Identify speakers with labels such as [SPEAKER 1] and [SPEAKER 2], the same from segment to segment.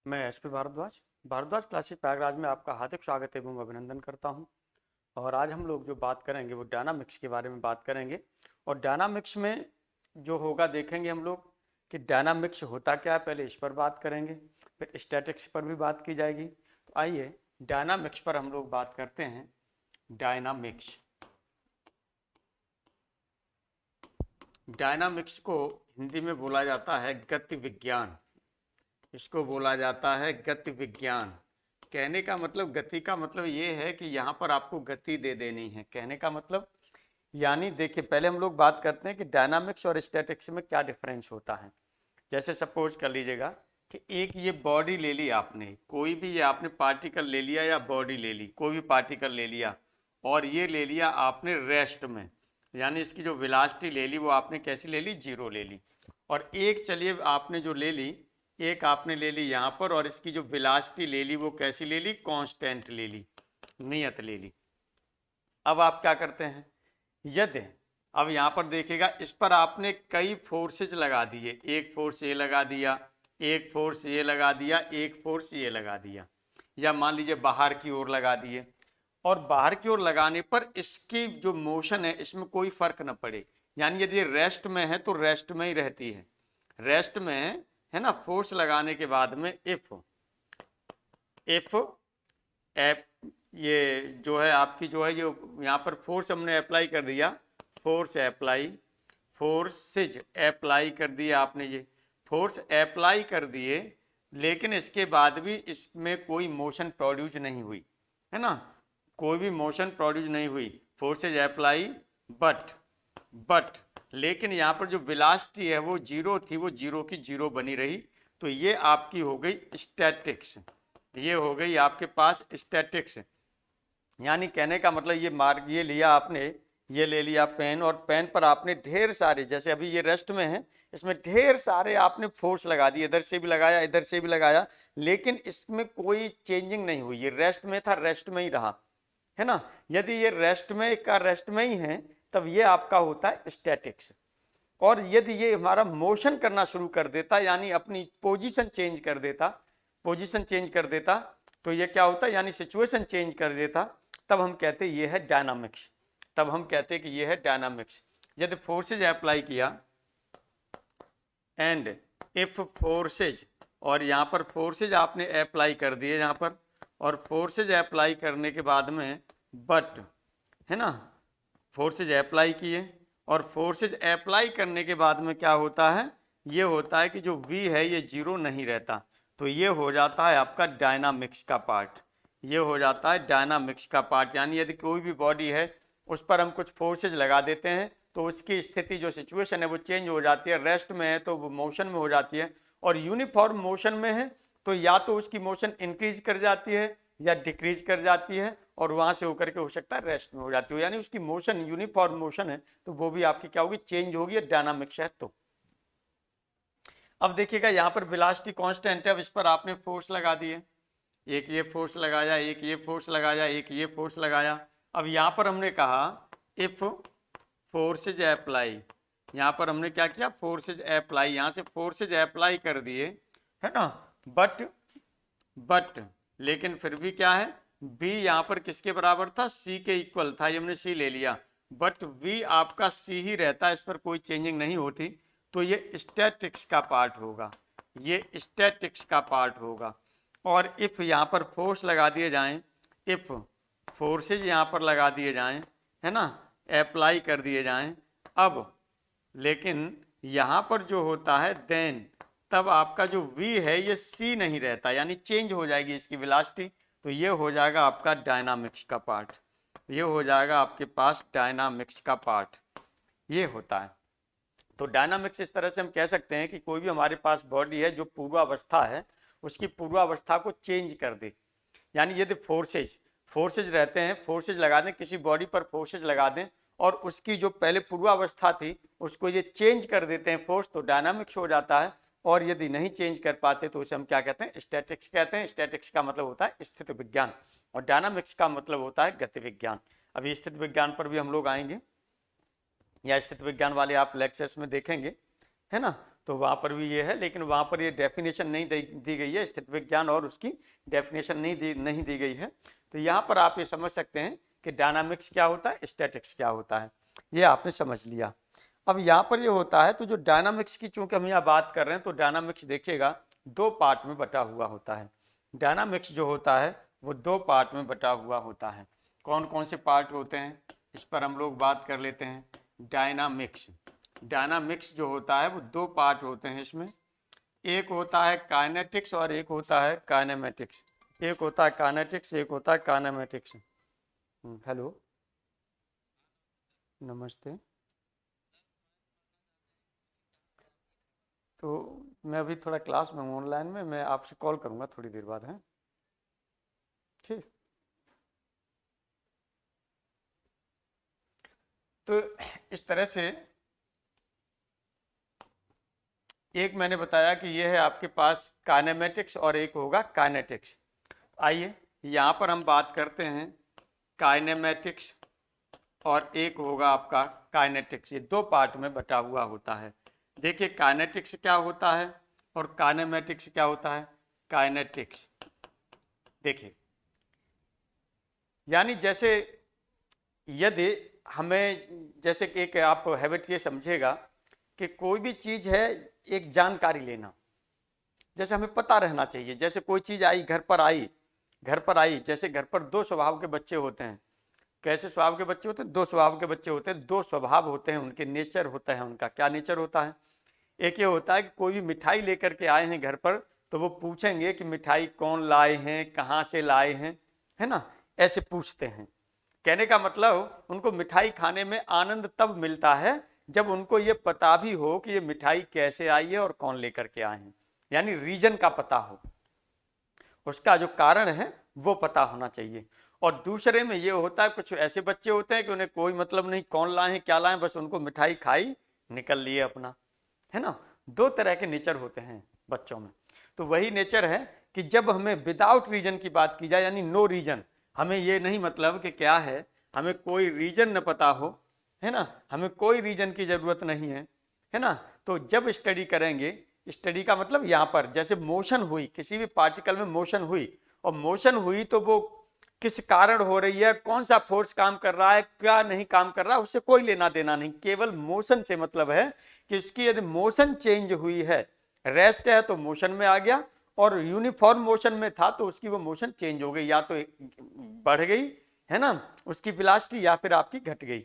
[SPEAKER 1] मैं SP Bhardwaj Bhardwaj classic Prayagraj में आपका हार्दिक स्वागत एवं अभिनंदन करता हूं। और आज हम लोग जो बात करेंगे वो डायनामिक्स के बारे में बात करेंगे। और डायनामिक्स में जो होगा देखेंगे हम लोग कि डायनामिक्स होता क्या है, पहले इस पर बात करेंगे, फिर स्टैटिक्स पर भी बात की जाएगी। तो आइए डायनामिक्स पर हम लोग बात करते हैं। डायनामिक्स डायनामिक्स को हिंदी में बोला जाता है गति विज्ञान। इसको बोला जाता है गति विज्ञान। कहने का मतलब, गति का मतलब ये है कि यहाँ पर आपको गति दे देनी है। कहने का मतलब यानी देखिए, पहले हम लोग बात करते हैं कि डायनामिक्स और स्टैटिक्स में क्या डिफरेंस होता है। जैसे सपोज कर लीजिएगा कि एक ये बॉडी ले ली आपने, कोई भी ये आपने पार्टिकल ले लिया या बॉडी ले ली, कोई भी पार्टिकल ले लिया और ये ले लिया आपने रेस्ट में, यानी इसकी जो वेलोसिटी ले ली वो आपने कैसी ले ली, जीरो ले ली। और एक चलिए आपने जो ले ली, एक आपने ले ली यहाँ पर और इसकी जो वेलोसिटी ले ली वो कैसी ले ली, कांस्टेंट ले ली, नियत ले ली। अब आप क्या करते हैं, यदि अब यहाँ पर देखिएगा इस पर आपने कई फोर्सेज लगा दिए, एक फोर्स ये लगा दिया, एक फोर्स ये लगा दिया, एक फोर्स ये लगा दिया, या मान लीजिए बाहर की ओर लगा दिए। और बाहर की ओर लगाने पर इसकी जो मोशन है इसमें कोई फर्क न पड़े, यानी यदि रेस्ट में है तो रेस्ट में ही रहती है, रेस्ट में है ना। फोर्स लगाने के बाद में इफ एप ये जो है आपकी जो है ये यहाँ पर फोर्स हमने अप्लाई कर दिया, फोर्स अप्लाई, फोर्सेज अप्लाई कर दिया आपने, ये फोर्स अप्लाई कर दिए, लेकिन इसके बाद भी इसमें कोई मोशन प्रोड्यूस नहीं हुई, है ना, कोई भी मोशन प्रोड्यूस नहीं हुई। फोर्सेज अप्लाई बट लेकिन यहाँ पर जो वेलोसिटी है वो जीरो थी, वो जीरो की जीरो बनी रही। तो ये आपकी हो गई स्टैटिक्स, ये हो गई आपके पास स्टैटिक्स। यानी कहने का मतलब ये मार्ग ये लिया आपने, ये ले लिया पेन, और पेन पर आपने ढेर सारे, जैसे अभी ये रेस्ट में है, इसमें ढेर सारे आपने फोर्स लगा दिए, इधर से भी लगाया इधर से भी लगाया, लेकिन इसमें कोई चेंजिंग नहीं हुई, ये रेस्ट में था, रेस्ट में ही रहा, है ना। यदि ये रेस्ट में ही है तब ये आपका होता है स्टैटिक्स। और यदि ये हमारा मोशन करना शुरू कर देता, यानी अपनी पोजीशन चेंज कर देता, पोजीशन चेंज कर देता, तो ये क्या होता है, यानी सिचुएशन चेंज कर देता, तब हम कहते ये है डायनामिक्स, तब हम कहते कि ये है डायनामिक्स। यदि फोर्सेज अप्लाई किया एंड इफ फोर्सेज, और यहाँ पर फोर्सेज आपने अप्लाई कर दिए यहाँ पर, और फोर्सेज अप्लाई करने के बाद में बट, है ना, फोर्सेज अप्लाई किए, और फोर्सेज अप्लाई करने के बाद में क्या होता है, ये होता है कि जो V है ये जीरो नहीं रहता। तो ये हो जाता है आपका डायनामिक्स का पार्ट, ये हो जाता है डायनामिक्स का पार्ट। यानी यदि कोई भी बॉडी है उस पर हम कुछ फोर्सेज लगा देते हैं तो उसकी स्थिति जो सिचुएशन है वो चेंज हो जाती है, रेस्ट में है तो वो मोशन में हो जाती है, और यूनिफॉर्म मोशन में है तो या तो उसकी मोशन इंक्रीज कर जाती है या डिक्रीज कर जाती है, और वहां से होकर के हो सकता है रेस्ट में हो जाती है। यानी उसकी मोशन यूनिफॉर्म मोशन है तो वो भी आपकी क्या होगी, चेंज होगी, डायनामिक्स है। तो अब देखिएगा यहाँ पर वेलोसिटी कांस्टेंट है, अब इस पर आपने फोर्स लगा दिए, एक ये फोर्स लगाया, एक ये फोर्स लगाया, एक ये फोर्स लगाया। अब यहाँ पर हमने कहा इफ फोर्सेज अप्लाई, यहाँ पर हमने क्या किया, फोर्सेज अप्लाई, यहाँ से फोर्सेज अप्लाई कर दिए, है ना। बट लेकिन फिर भी क्या है, बी यहाँ पर किसके बराबर था, सी के इक्वल था, ये हमने सी ले लिया, बट वी आपका सी ही रहता है, इस पर कोई चेंजिंग नहीं होती। तो ये स्टैटिक्स का पार्ट होगा, ये स्टैटिक्स का पार्ट होगा। और इफ यहाँ पर फोर्स लगा दिए जाएं, इफ फोर्सेज यहाँ पर लगा दिए जाएं, है ना, अप्लाई कर दिए जाएं, अब लेकिन यहाँ पर जो होता है देन, तब आपका जो v है ये c नहीं रहता, यानी चेंज हो जाएगी इसकी वेलोसिटी। तो ये हो जाएगा आपका डायनामिक्स का पार्ट, ये हो जाएगा आपके पास डायनामिक्स का पार्ट, ये होता है। तो डायनामिक्स इस तरह से हम कह सकते हैं कि कोई भी हमारे पास बॉडी है जो पूर्वावस्था है उसकी पूर्वावस्था को चेंज कर दे। यानी यदि फोर्सेज रहते हैं, फोर्सेज लगा दें, किसी बॉडी पर फोर्सेज लगा दें और उसकी जो पहले पूर्वावस्था थी उसको ये चेंज कर देते हैं फोर्स, तो डायनामिक्स हो जाता है। और यदि नहीं चेंज कर पाते तो उसे हम क्या कहते हैं, स्टैटिक्स कहते हैं। स्टैटिक्स का मतलब होता है स्थिति विज्ञान, और डायनामिक्स का मतलब होता है गति विज्ञान। अभी स्थिति विज्ञान पर भी हम लोग आएंगे, या स्थिति विज्ञान वाले आप लेक्चर्स में देखेंगे, है ना। तो वहाँ पर भी ये है, लेकिन वहाँ पर ये डेफिनेशन नहीं दी गई है, स्थिति विज्ञान और उसकी डेफिनेशन नहीं दी गई है। तो यहाँ पर आप ये समझ सकते हैं कि डायनामिक्स क्या होता है, स्टैटिक्स क्या होता है, ये आपने समझ लिया। अब यहाँ पर ये होता है, तो जो डायनामिक्स की चूंकि हम यहाँ बात कर रहे हैं, तो डायनामिक्स देखिएगा दो पार्ट में बटा हुआ होता है। डायनामिक्स जो होता है वो दो पार्ट में बटा हुआ होता है। कौन कौन से पार्ट होते हैं, इस पर हम लोग बात कर लेते हैं। डायनामिक्स जो होता है वो दो पार्ट होते हैं इसमें। एक होता है काइनेटिक्स और एक होता है काइनेमेटिक्स। एक होता है काइनेटिक्स, एक होता है काइनेमेटिक्स। हेलो, नमस्ते। तो मैं अभी थोड़ा क्लास में हूँ ऑनलाइन में, मैं आपसे कॉल करूँगा थोड़ी देर बाद, है ठीक। तो इस तरह से एक मैंने बताया कि ये है आपके पास काइनेमेटिक्स और एक होगा काइनेटिक्स। आइए यहाँ पर हम बात करते हैं काइनेमेटिक्स और एक होगा आपका काइनेटिक्स। ये दो पार्ट में बटा हुआ होता है। देखिए काइनेटिक्स क्या होता है और काइनेमेटिक्स क्या होता है। काइनेटिक्स देखिए, यानी जैसे यदि हमें, जैसे कि एक आप हैबिट ये समझेगा कि कोई भी चीज़ है एक जानकारी लेना, जैसे हमें पता रहना चाहिए। जैसे कोई चीज़ आई, घर पर आई, जैसे घर पर दो स्वभाव के बच्चे होते हैं। कैसे स्वभाव के बच्चे होते हैं, दो स्वभाव के बच्चे होते हैं, दो स्वभाव होते हैं उनके, नेचर होता है उनका। क्या नेचर होता है, एक ये होता है कि कोई भी मिठाई लेकर के आए हैं घर पर, तो वो पूछेंगे कि मिठाई कौन लाए हैं, कहाँ से लाए हैं, है ना, ऐसे पूछते हैं। कहने का मतलब उनको मिठाई खाने में आनंद तब मिलता है जब उनको ये पता भी हो कि ये मिठाई कैसे आई है और कौन लेकर के आए हैं, यानी रीजन का पता हो, उसका जो कारण है वो पता होना चाहिए। और दूसरे में ये होता है, कुछ ऐसे बच्चे होते हैं कि उन्हें कोई मतलब नहीं कौन लाए हैं क्या लाए, बस उनको मिठाई खाई निकल लिए अपना, है ना। दो तरह के नेचर होते हैं बच्चों में। तो वही नेचर है कि जब हमें विदाउट रीजन की बात की जाए, यानी नो रीजन, हमें ये नहीं मतलब कि क्या है, हमें कोई रीजन न पता हो, है ना, हमें कोई रीजन की जरूरत नहीं है ना। तो जब स्टडी करेंगे, स्टडी का मतलब यहाँ पर जैसे मोशन हुई, किसी भी पार्टिकल में मोशन हुई, और मोशन हुई तो वो किस कारण हो रही है, कौन सा फोर्स काम कर रहा है, क्या नहीं काम कर रहा है, उससे कोई लेना देना नहीं। केवल मोशन से मतलब है कि उसकी यदि मोशन चेंज हुई है, रेस्ट है तो मोशन में आ गया, और यूनिफॉर्म मोशन में था तो उसकी वो मोशन चेंज हो गई, या तो बढ़ गई, है ना, उसकी वेलोसिटी, या फिर आपकी घट गई,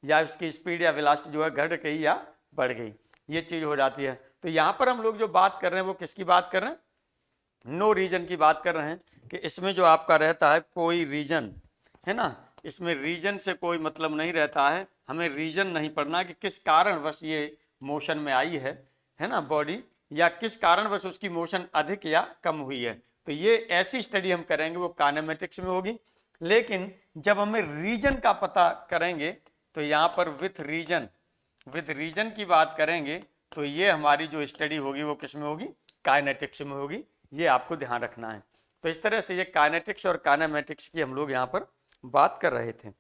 [SPEAKER 1] या उसकी स्पीड या वेलोसिटी जो है घट गई या बढ़ गई, ये चीज हो जाती है। तो यहाँ पर हम लोग जो बात कर रहे हैं वो किसकी बात कर रहे हैं, नो रीजन की बात कर रहे हैं, कि इसमें जो आपका रहता है कोई रीजन, है ना, इसमें रीजन से कोई मतलब नहीं रहता है। हमें रीजन नहीं पढ़ना कि किस कारण बस ये मोशन में आई है ना बॉडी, या किस कारण बस उसकी मोशन अधिक या कम हुई है। तो ये ऐसी स्टडी हम करेंगे वो काइनेमेटिक्स में होगी। लेकिन जब हमें रीजन का पता करेंगे, तो यहाँ पर विथ रीजन की बात करेंगे, तो ये हमारी जो स्टडी होगी वो किस में होगी, काइनेटिक्स में होगी। ये आपको ध्यान रखना है। तो इस तरह से ये काइनेटिक्स और काइनेमेटिक्स की हम लोग यहाँ पर बात कर रहे थे।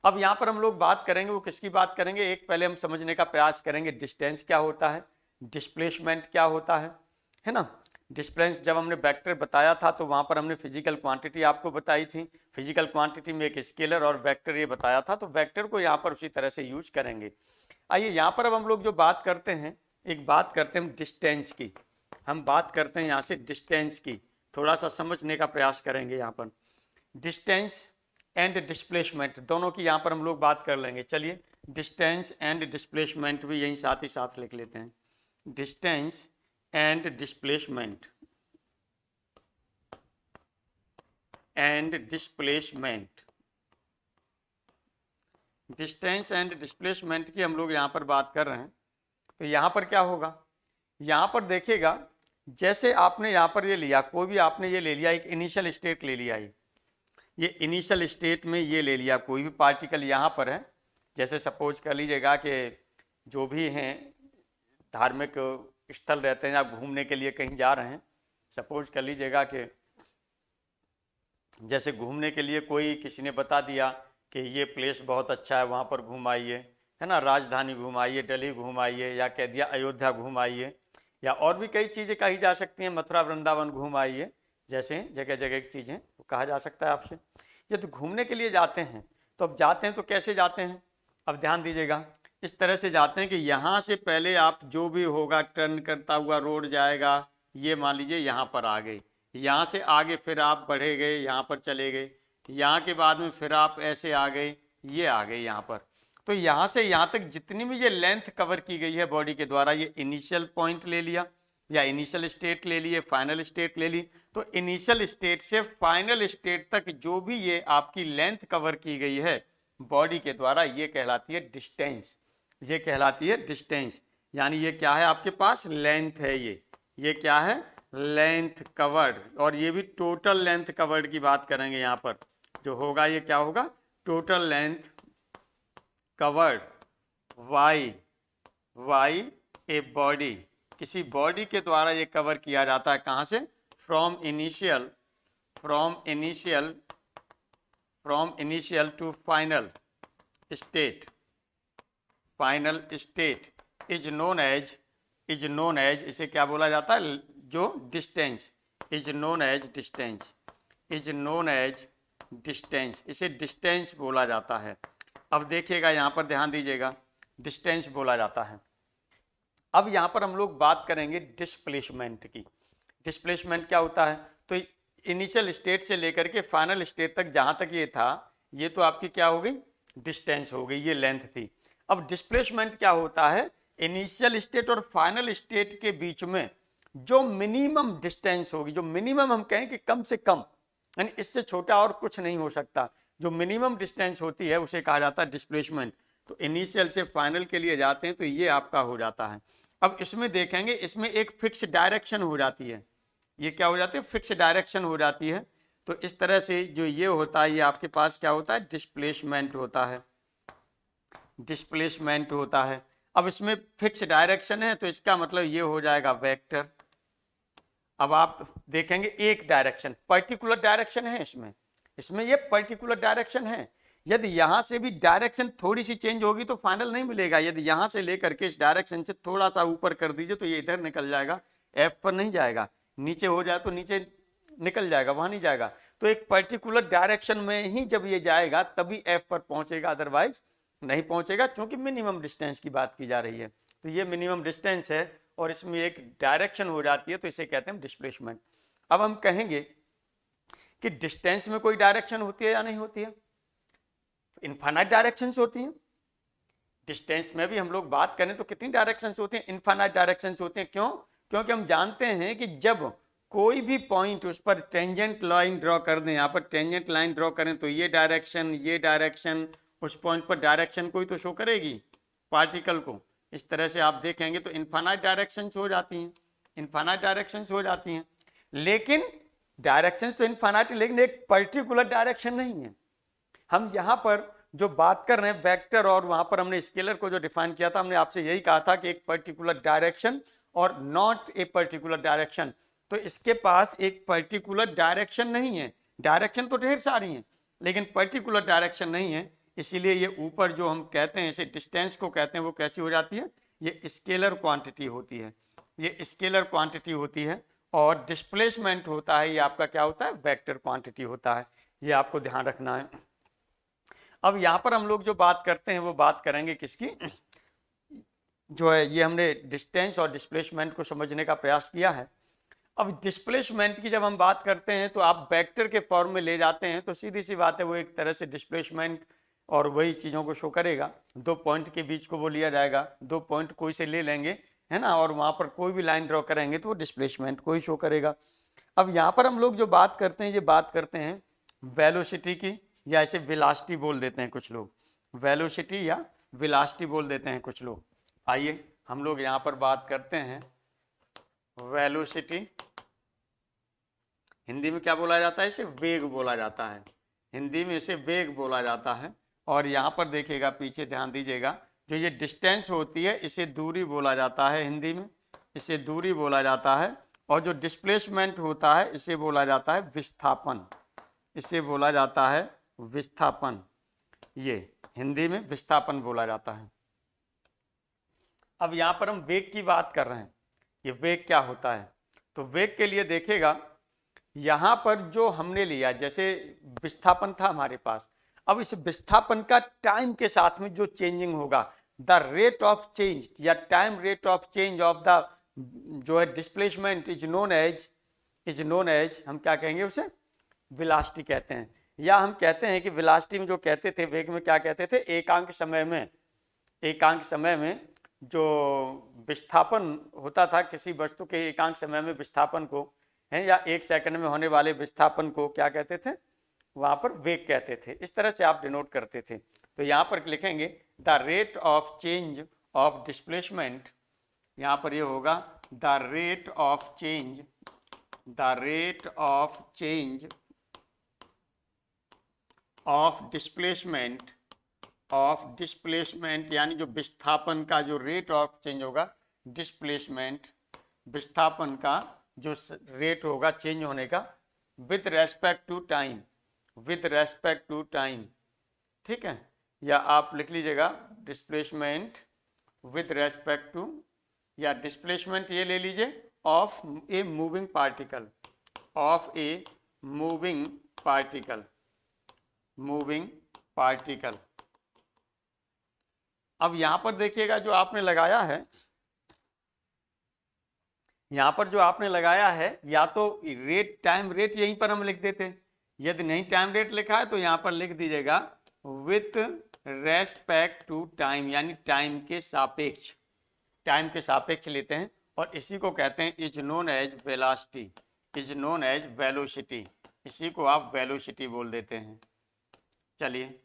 [SPEAKER 1] अब यहाँ पर हम लोग बात करेंगे वो किसकी बात करेंगे, एक पहले हम समझने का प्रयास करेंगे डिस्टेंस क्या होता है, डिस्प्लेसमेंट क्या होता है ना। डिस्प्लेस जब हमने वेक्टर बताया था तो वहाँ पर हमने फिजिकल क्वांटिटी आपको बताई थी, फिजिकल क्वांटिटी में एक स्केलर और वेक्टर ये बताया था, तो वेक्टर को यहाँ पर उसी तरह से यूज करेंगे। आइए यहाँ पर अब हम लोग जो बात करते हैं, एक बात करते हैं डिस्टेंस की, हम बात करते हैं यहाँ से डिस्टेंस की, थोड़ा सा समझने का प्रयास करेंगे। यहाँ पर डिस्टेंस एंड डिस्प्लेसमेंट दोनों की यहाँ पर हम लोग बात कर लेंगे। चलिए डिस्टेंस एंड डिस्प्लेसमेंट भी यहीं साथ ही साथ लिख लेते हैं, distance and displacement distance and displacement की हम लोग यहाँ पर बात कर रहे हैं। तो यहाँ पर क्या होगा, यहाँ पर देखिएगा, जैसे आपने यहाँ पर ये लिया, कोई भी आपने ये ले लिया, एक इनिशियल स्टेट ले लिया, ये इनिशियल स्टेट में ये ले लिया, कोई भी पार्टिकल यहाँ पर है, जैसे सपोज कर लीजिएगा कि जो भी हैं धार्मिक स्थल रहते हैं, आप घूमने के लिए कहीं जा रहे हैं, सपोज कर लीजिएगा कि जैसे घूमने के लिए कोई किसी ने बता दिया कि ये प्लेस बहुत अच्छा है, वहाँ पर घूम आइए, है ना, राजधानी घूम आइए, दिल्ली घूम आइए, या कह दिया अयोध्या घूम आइए, या और भी कई चीज़ें कही जा सकती हैं, मथुरा वृंदावन घूम आइए, जैसे जगह जगह की चीज़ें कहा जा सकता है आपसे। यदि घूमने के लिए जाते हैं तो अब जाते हैं तो कैसे जाते हैं, अब ध्यान दीजिएगा, इस तरह से जाते हैं कि यहाँ से पहले आप जो भी होगा टर्न करता हुआ रोड जाएगा, ये मान लीजिए यहाँ पर आ गए, यहाँ से आगे फिर आप बढ़े गए, यहाँ पर चले गए, यहाँ के बाद में फिर आप ऐसे आ गए, ये आ गए यहाँ पर। तो यहाँ से यहाँ तक जितनी भी ये लेंथ कवर की गई है बॉडी के द्वारा, ये इनिशियल पॉइंट ले लिया या इनिशियल स्टेट ले लिए, फाइनल स्टेट ले ली, तो इनिशियल स्टेट से फाइनल स्टेट तक जो भी ये आपकी लेंथ कवर की गई है बॉडी के द्वारा, ये कहलाती है डिस्टेंस, ये कहलाती है डिस्टेंस। यानी ये क्या है, आपके पास लेंथ है, ये क्या है, लेंथ कवर्ड। और ये भी टोटल लेंथ कवर्ड की बात करेंगे, यहाँ पर जो होगा ये क्या होगा, total length covered by a body, किसी बॉडी के द्वारा ये कवर किया जाता है, कहाँ से, from initial to final state is known as, इसे क्या बोला जाता है, जो distance is known as distance, इसे डिस्टेंस बोला जाता है। अब देखिएगा यहाँ पर ध्यान दीजिएगा, डिस्टेंस बोला जाता है। अब यहाँ पर हम लोग बात करेंगे डिस्प्लेसमेंट की। डिस्प्लेसमेंट क्या होता है, तो इनिशियल स्टेट से लेकर के फाइनल स्टेट तक जहाँ तक ये था, ये तो आपकी क्या हो गई, डिस्टेंस हो गई, ये लेंथ थी। अब डिस्प्लेसमेंट क्या होता है, इनिशियल स्टेट और फाइनल स्टेट के बीच में जो मिनिमम डिस्टेंस होगी, जो मिनिमम हम कहें कि कम से कम, यानी इससे छोटा और कुछ नहीं हो सकता, जो मिनिमम डिस्टेंस होती है उसे कहा जाता है डिस्प्लेसमेंट। तो इनिशियल से फाइनल के लिए जाते हैं तो ये आपका हो जाता है। अब इसमें देखेंगे, इसमें एक फिक्स डायरेक्शन हो जाती है, ये क्या हो जाती है, फिक्स डायरेक्शन हो जाती है। तो इस तरह से जो ये होता है, ये आपके पास क्या होता है, डिस्प्लेसमेंट होता है। अब इसमें फिक्स डायरेक्शन है तो इसका मतलब ये हो जाएगा वेक्टर। अब आप देखेंगे एक डायरेक्शन, पर्टिकुलर डायरेक्शन है इसमें ये पर्टिकुलर डायरेक्शन है। यदि यहाँ से भी डायरेक्शन थोड़ी सी चेंज होगी तो फाइनल नहीं मिलेगा। यदि यहाँ से लेकर के इस डायरेक्शन से थोड़ा सा ऊपर कर दीजिए तो ये इधर निकल जाएगा, एफ पर नहीं जाएगा, नीचे हो जाए तो नीचे निकल जाएगा, वहां नहीं जाएगा। तो एक पर्टिकुलर डायरेक्शन में ही जब ये जाएगा तभी एफ पर पहुंचेगा, अदरवाइज नहीं पहुंचेगा, क्योंकि मिनिमम डिस्टेंस की बात की जा रही है। तो ये मिनिमम डिस्टेंस है और इसमें एक डायरेक्शन हो जाती है, तो इसे कहते हैं डिस्प्लेसमेंट। अब हम कहेंगे कि डिस्टेंस में कोई डायरेक्शन होती है या नहीं होती है, इनफाइनाइट डायरेक्शंस होती हैं। डिस्टेंस में भी हम लोग बात करें तो कितनी डायरेक्शंस होती हैं, इनफाइनाइट डायरेक्शंस होती हैं। क्यों, क्योंकि हम जानते हैं कि जब कोई भी पॉइंट उस पर टेंजेंट लाइन ड्रॉ कर दें, यहाँ पर टेंजेंट लाइन ड्रॉ करें तो ये डायरेक्शन उस पॉइंट पर डायरेक्शन को ही तो शो करेगी, पार्टिकल को। इस तरह से आप देखेंगे तो इनफाइनाइट डायरेक्शंस हो जाती हैं, लेकिन डायरेक्शंस तो इनफाइनाइट, लेकिन एक पर्टिकुलर डायरेक्शन नहीं है। हम यहाँ पर जो बात कर रहे हैं वेक्टर, और वहां पर हमने स्केलर को जो डिफाइन किया था, हमने आपसे यही कहा था कि एक पर्टिकुलर डायरेक्शन और नॉट ए पर्टिकुलर डायरेक्शन। तो इसके पास एक पर्टिकुलर डायरेक्शन नहीं है, डायरेक्शन तो ढेर सारी हैं लेकिन पर्टिकुलर डायरेक्शन नहीं है। इसीलिए ये ऊपर जो हम कहते हैं इसे डिस्टेंस को कहते हैं, वो कैसी हो जाती है, ये स्केलर क्वांटिटी होती है, और डिस्प्लेसमेंट होता है, ये आपका क्या होता है, वेक्टर क्वांटिटी होता है। ये आपको ध्यान रखना है। अब यहाँ पर हम लोग जो बात करते हैं वो बात करेंगे किसकी, जो है ये हमने डिस्टेंस और डिस्प्लेसमेंट को समझने का प्रयास किया है। अब डिस्प्लेसमेंट की जब हम बात करते हैं तो आप वेक्टर के फॉर्म में ले जाते हैं तो सीधी सी बात है, वो एक तरह से डिस्प्लेसमेंट और वही चीज़ों को शो करेगा। दो पॉइंट के बीच को वो लिया जाएगा, दो पॉइंट कोई से ले लेंगे, है ना, और वहाँ पर कोई भी लाइन ड्रॉ करेंगे तो वो डिस्प्लेसमेंट को ही शो करेगा। अब यहाँ पर हम लोग जो बात करते हैं, ये बात करते हैं वेलोसिटी की, या इसे वेलोसिटी बोल देते हैं कुछ लोग, वेलोसिटी या वेलोसिटी बोल देते हैं कुछ लोग। आइए हम लोग यहाँ पर बात करते हैं वेलोसिटी। हिंदी में क्या बोला जाता है, इसे वेग बोला जाता है, हिंदी में इसे वेग बोला जाता है। और यहाँ पर देखिएगा, पीछे ध्यान दीजिएगा, जो ये डिस्टेंस होती है इसे दूरी बोला जाता है, हिंदी में इसे दूरी बोला जाता है। और जो डिस्प्लेसमेंट होता है इसे बोला जाता है विस्थापन, इसे बोला जाता है विस्थापन, ये हिंदी में विस्थापन बोला जाता है। अब यहाँ पर हम वेग की बात कर रहे हैं, ये वेग क्या होता है। तो वेग के लिए देखिएगा यहाँ पर जो हमने लिया, जैसे विस्थापन था हमारे पास, अब इस विस्थापन का टाइम के साथ में जो चेंजिंग होगा, द रेट ऑफ चेंज या time rate of change of the जो है डिस्प्लेसमेंट इज नोन एज हम क्या कहेंगे उसे, वेलोसिटी कहते हैं। या हम कहते हैं कि वेलोसिटी में जो कहते थे, वेग में क्या कहते थे, एकांक समय में जो विस्थापन होता था किसी वस्तु के एकांक समय में विस्थापन को है, या 1 सेकंड में होने वाले विस्थापन को क्या कहते थे, वहां पर वेग कहते थे। इस तरह से आप डिनोट करते थे। तो यहाँ पर लिखेंगे the rate of change of displacement, यहाँ पर ये होगा the rate of change of displacement, यानी जो विस्थापन का जो रेट ऑफ चेंज होगा, डिस्प्लेसमेंट विस्थापन का जो रेट होगा चेंज होने का, विद रेस्पेक्ट टू टाइम, ठीक है। या आप लिख लीजिएगा डिस्प्लेसमेंट विद रेस्पेक्ट टू, या डिस्प्लेसमेंट ये ले लीजिए ऑफ ए मूविंग पार्टिकल। अब यहां पर देखिएगा जो आपने लगाया है, यहाँ पर जो आपने लगाया है, या तो टाइम रेट यहीं पर हम लिख देते, यदि नहीं टाइम रेट लिखा है तो यहाँ पर लिख दीजिएगा विथ रेस्पेक्ट टू टाइम, यानी टाइम के सापेक्ष लेते हैं, और इसी को कहते हैं इज नोन एज वेलोसिटी, इसी को आप वेलोसिटी बोल देते हैं। चलिए,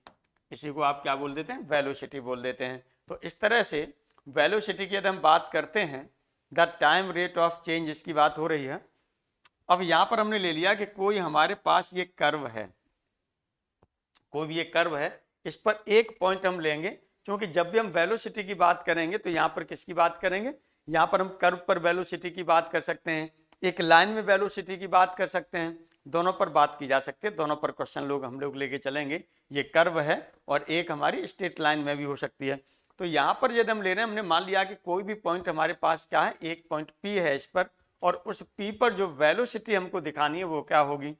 [SPEAKER 1] इसी को आप क्या बोल देते हैं, वेलोसिटी बोल देते हैं। तो इस तरह से वेलोसिटी की यदि हम बात करते हैं, the time rate of change, इसकी बात हो रही है। अब यहाँ पर हमने ले लिया कि कोई हमारे पास ये कर्व है, कोई भी ये कर्व है, इस पर एक पॉइंट हम लेंगे, क्योंकि जब भी हम वेलोसिटी की बात करेंगे तो यहाँ पर किसकी बात करेंगे, यहाँ पर हम कर्व पर वेलोसिटी की बात कर सकते हैं, एक लाइन में वेलोसिटी की बात कर सकते हैं, दोनों पर बात की जा सकती है, दोनों पर क्वेश्चन हम लोग लेके चलेंगे। ये कर्व है और एक हमारी स्ट्रेट लाइन में भी हो सकती है। तो यहाँ पर यदि हम ले रहे हैं, हमने मान लिया कि कोई भी पॉइंट हमारे पास क्या है, एक पॉइंट P है इस पर, और उस P पर जो वेलोसिटी हमको दिखानी है वो क्या होगी,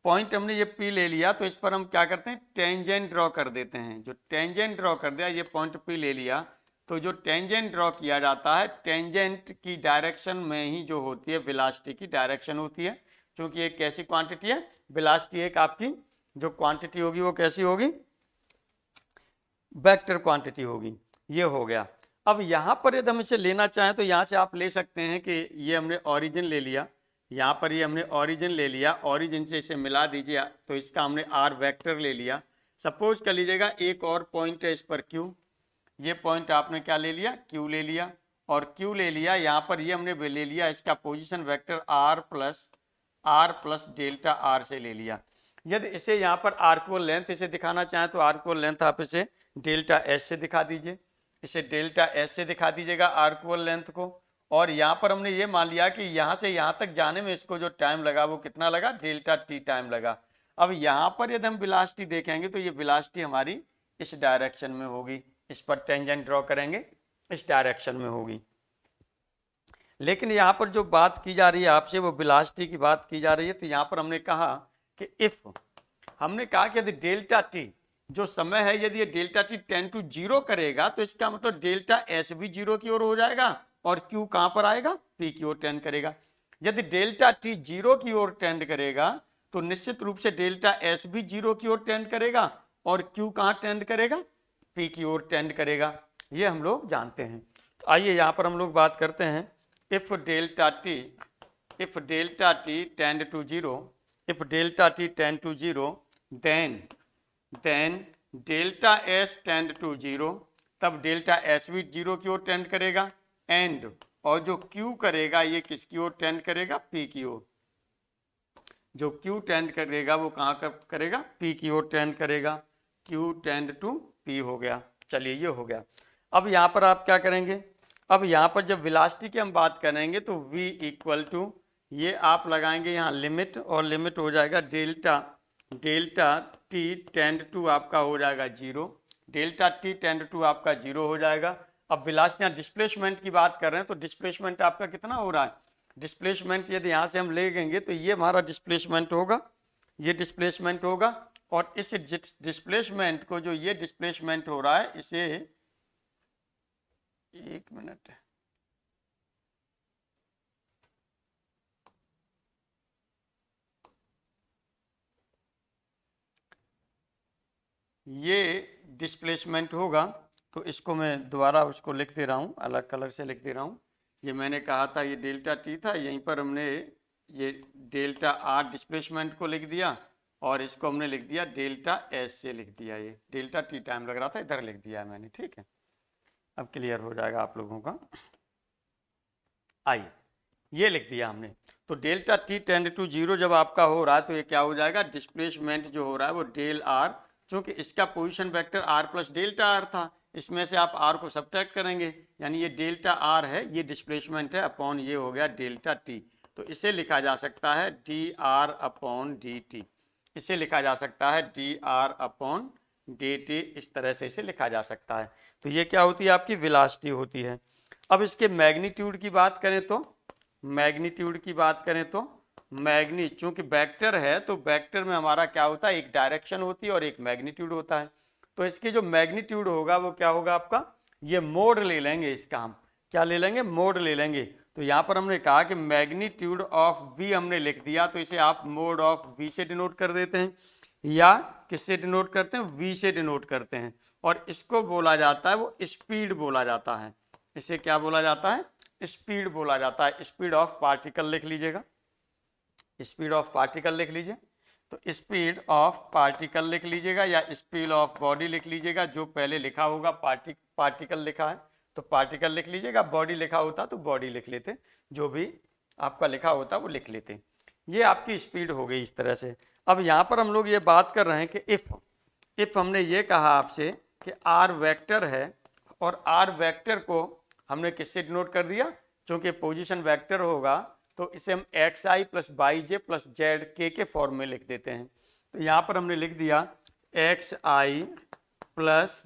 [SPEAKER 1] पॉइंट हमने ये P ले लिया, तो इस पर हम क्या करते हैं, टेंजेंट ड्रॉ कर देते हैं। जो टेंजेंट ड्रॉ कर दिया, ये पॉइंट P ले लिया, तो जो टेंजेंट ड्रॉ किया जाता है, टेंजेंट की डायरेक्शन में ही जो होती है वेलोसिटी की डायरेक्शन होती है, क्योंकि एक कैसी क्वांटिटी है, वेलोसिटी एक आपकी जो क्वांटिटी होगी वो कैसी होगी, वेक्टर क्वांटिटी होगी। ये हो गया। अब यहाँ पर यदि हम इसे लेना चाहें तो यहाँ से आप ले सकते हैं कि ये हमने ओरिजिन ले लिया, यहाँ पर ये हमने ओरिजिन ले लिया, ओरिजिन से इसे मिला दीजिए, तो इसका हमने आर वेक्टर ले लिया। सपोज कर लीजिएगा एक और पॉइंट है इस पर Q, ये पॉइंट आपने क्या ले लिया, Q ले लिया, और Q ले लिया, यहाँ पर ये हमने ले लिया इसका position vector R plus delta R से ले लिया। यदि इसे यहाँ पर आर्कुअल लेंथ इसे दिखाना चाहें तो आर्कुअल लेंथ आप इसे डेल्टा S से दिखा दीजिए, इसे डेल्टा S से दिखा दीजिएगा आर्कुअल लेंथ को। और यहाँ पर हमने ये मान लिया कि यहाँ से यहाँ तक जाने में इसको जो टाइम लगा वो कितना लगा, डेल्टा T टाइम लगा। अब यहाँ पर यदि हम वेलोसिटी देखेंगे तो ये वेलोसिटी हमारी इस डायरेक्शन में होगी, इस पर टेंजेंट ड्रॉ करेंगे, इस डायरेक्शन में होगी। लेकिन यहाँ पर जो बात की जा रही है आपसे, वो वेलोसिटी की बात की जा रही है। तो यहाँ पर हमने कहा कि हमने कहा कि यदि डेल्टा T जो समय है, यदि ये डेल्टा T टेंड टू 0 करेगा तो इसका मतलब डेल्टा S भी 0 की ओर हो जाएगा, और Q कहाँ पर आएगा, P की ओर टेंड करेगा। यदि डेल्टा T 0 की ओर टेंड करेगा तो निश्चित रूप से डेल्टा S भी 0 की ओर टेंड करेगा, और Q कहाँ टेंड करेगा, P की ओर टेंड करेगा। ये हम लोग जानते हैं। तो आइए यहाँ पर हम लोग बात करते हैं, if delta T tend to 0, if delta T tend to 0, then delta S tend to 0, तब डेल्टा S भी 0 की ओर टेंड करेगा, एंड और जो Q करेगा ये किसकी ओर टेंड करेगा, P की ओर। जो Q टेंड करेगा वो कहाँ करेगा, P की ओर टेंड करेगा। Q टेंड टू P हो गया। चलिए ये हो गया। अब यहाँ पर आप क्या करेंगे, अब यहाँ पर जब वेलोसिटी की हम बात करेंगे तो V इक्वल टू ये आप लगाएंगे यहाँ लिमिट, और लिमिट हो जाएगा डेल्टा T टेंड टू आपका हो जाएगा 0, डेल्टा T टेंड टू आपका 0 हो जाएगा। अब वेलोसिटी, यहाँ डिस्प्लेसमेंट की बात कर रहे हैं, तो डिस्प्लेसमेंट आपका कितना हो रहा है, डिस्प्लेसमेंट यदि यहाँ से हम ले लेंगे तो ये हमारा डिस्प्लेसमेंट होगा, ये डिस्प्लेसमेंट होगा, और इस डिस्प्लेसमेंट को, जो ये डिस्प्लेसमेंट हो रहा है, इसे, एक मिनट, ये डिस्प्लेसमेंट होगा, तो इसको मैं दोबारा उसको लिख दे रहा हूँ, अलग कलर से लिख दे रहा हूँ। ये मैंने कहा था ये डेल्टा टी था, यहीं पर हमने ये डेल्टा आर डिस्प्लेसमेंट को लिख दिया, और इसको हमने लिख दिया डेल्टा एस से लिख दिया, ये डेल्टा टी टाइम लग रहा था, इधर लिख दिया है मैंने, ठीक है। अब क्लियर हो जाएगा आप लोगों का। आइए, ये लिख दिया हमने, तो delta T tend to zero जब आपका हो रहा है तो ये क्या हो जाएगा, डिस्प्लेसमेंट जो हो रहा है वो डेल आर, चूंकि इसका position vector r plus delta r था, इसमें से आप आर को सब्ट्रैक्ट करेंगे, यानी ये डेल्टा आर है, ये डिस्प्लेसमेंट है, अपॉन ये हो गया डेल्टा टी। तो इसे लिखा जा सकता है D R upon D T, इसे लिखा जा सकता है D R upon D T, इस तरह से इसे लिखा जा सकता है। तो ये क्या होती है, आपकी वेलोसिटी होती है। अब इसके मैग्नीट्यूड की बात करें तो, मैग्नीट्यूड की बात करें तो चूंकि वेक्टर है तो वेक्टर में हमारा क्या होता है, एक डायरेक्शन होती है और एक मैग्नीट्यूड होता है। तो इसकी जो मैग्नीट्यूड होगा वो क्या होगा आपका, ये मोड ले लेंगे, इसका हम क्या ले लेंगे, मोड ले लेंगे। तो यहाँ पर हमने कहा कि मैग्नीट्यूड ऑफ v हमने लिख दिया, तो इसे आप मोड ऑफ v से डिनोट कर देते हैं, या किससे डिनोट करते हैं, v से डिनोट करते हैं, और इसको बोला जाता है, वो स्पीड बोला जाता है। इसे क्या बोला जाता है, स्पीड बोला जाता है। स्पीड ऑफ पार्टिकल लिख लीजिएगा, स्पीड ऑफ पार्टिकल लिख लीजिए, तो स्पीड ऑफ पार्टिकल लिख लीजिएगा, या स्पीड ऑफ बॉडी लिख लीजिएगा, जो पहले लिखा होगा पार्टिकल लिखा है तो पार्टिकल लिख लीजिएगा, बॉडी लिखा होता तो बॉडी लिख लेते, जो भी आपका लिखा होता वो लिख लेते। ये आपकी स्पीड हो गई इस तरह से। अब यहाँ पर हम लोग ये बात कर रहे हैं कि इफ हमने ये कहा आपसे कि आर वेक्टर है, और आर वेक्टर को हमने किससे डिनोट कर दिया, चूंकि पोजीशन वेक्टर होगा तो इसे हम एक्स आई प्लस वाई जे प्लस जेड के फॉर्म में लिख देते हैं। तो यहाँ पर हमने लिख दिया एक्स आई प्लस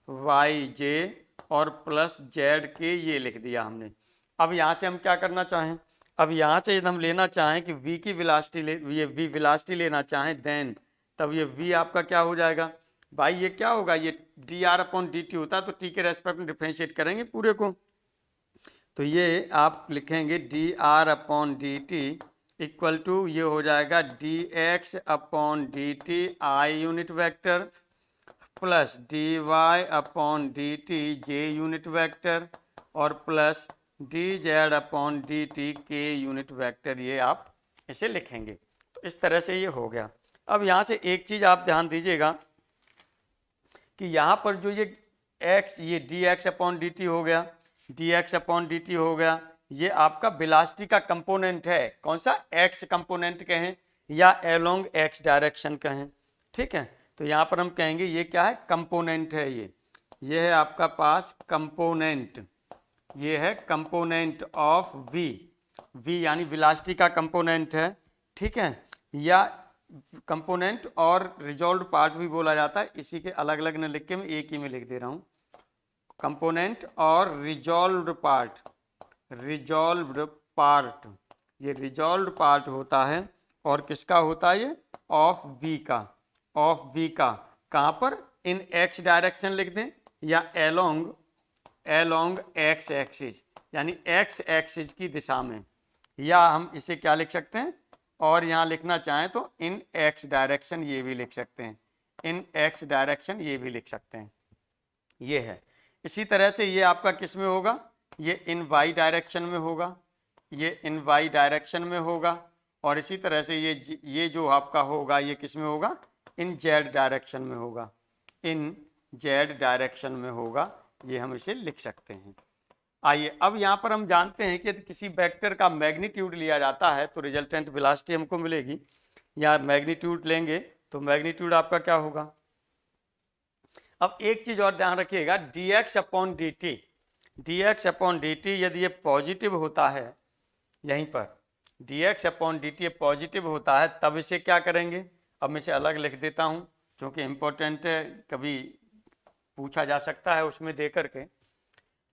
[SPEAKER 1] वाई जे और प्लस जेड के, ये लिख दिया हमने। अब यहाँ से हम क्या करना चाहें, अब यहाँ से यदि हम लेना चाहें कि v की वेलोसिटी ये v वेलोसिटी लेना चाहें, देन तब ये v आपका क्या हो जाएगा भाई, ये क्या होगा, ये d are upon D T होता है, तो टी के रेस्पेक्ट में डिफ्रेंशिएट करेंगे पूरे को, तो ये आप लिखेंगे D are upon D T equal to, ये हो जाएगा D X upon D T I unit vector plus D Y upon D T J unit vector और plus D Z upon D T K unit vector, ये आप इसे लिखेंगे। तो इस तरह से ये हो गया। अब यहाँ से एक चीज़ आप ध्यान दीजिएगा कि यहाँ पर जो ये x, ये D X upon D T हो गया, D X upon D T हो गया, ये आपका वेलोसिटी का कंपोनेंट है, कौन सा, x कंपोनेंट कहें या एलोंग x डायरेक्शन कहें, ठीक है। तो यहाँ पर हम कहेंगे ये क्या है, कंपोनेंट है, ये है आपका पास कंपोनेंट, ये है कंपोनेंट ऑफ v यानी वेलोसिटी का कंपोनेंट है, ठीक है, या कंपोनेंट और रिजॉल्व पार्ट भी बोला जाता है, इसी के अलग अलग न लिख के मैं एक ही में लिख दे रहा हूँ, कंपोनेंट और रिजॉल्व्ड पार्ट, रिजॉल्व्ड पार्ट, ये रिजॉल्व्ड पार्ट होता है, और किसका होता है ये, ऑफ v का, ऑफ v का, कहाँ पर, इन x डायरेक्शन लिख दें, या एलोंग x एक्सिस, यानी x एक्सिस की दिशा में, या हम इसे क्या लिख सकते हैं, और यहाँ लिखना चाहें तो इन x डायरेक्शन ये भी लिख सकते हैं, इन x डायरेक्शन ये भी लिख सकते हैं, ये है। इसी तरह से ये आपका किस में होगा, ये इन y डायरेक्शन में होगा, ये इन y डायरेक्शन में होगा, और इसी तरह से ये जो आपका होगा ये किस में होगा, इन z डायरेक्शन में होगा, इन z डायरेक्शन में होगा, ये हम इसे लिख सकते हैं। आइए, अब यहाँ पर हम जानते हैं कि यदि किसी वेक्टर का मैग्नीट्यूड लिया जाता है तो रिजल्टेंट वेलोसिटी हमको मिलेगी, या मैग्नीट्यूड लेंगे तो मैग्नीट्यूड आपका क्या होगा। अब एक चीज और ध्यान रखिएगा, D X upon D t, D X upon D T यदि ये पॉजिटिव होता है, यहीं पर D X upon D T positive होता है, तब इसे क्या करेंगे, अब मैं इसे अलग लिख देता हूँ क्योंकि इम्पोर्टेंट है, कभी पूछा जा सकता है उसमें दे करके।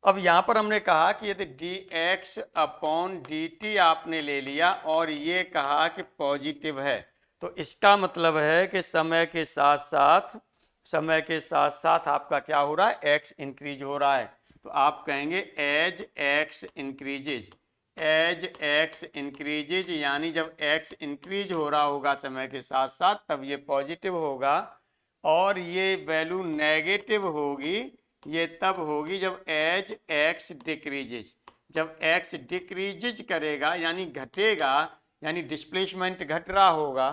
[SPEAKER 1] अब यहाँ पर हमने कहा कि यदि dx अपॉन dt आपने ले लिया और ये कहा कि पॉजिटिव है, तो इसका मतलब है कि समय के साथ साथ आपका क्या हो रहा है, x इंक्रीज हो रहा है। तो आप कहेंगे एज x इंक्रीजेज, यानी जब x इंक्रीज हो रहा होगा समय के साथ साथ तब ये पॉजिटिव होगा, और ये वैल्यू नेगेटिव होगी ये तब होगी जब एज x डिक्रीजेज। जब x डिक्रीजेज करेगा यानी घटेगा, यानी डिस्प्लेसमेंट घट रहा होगा,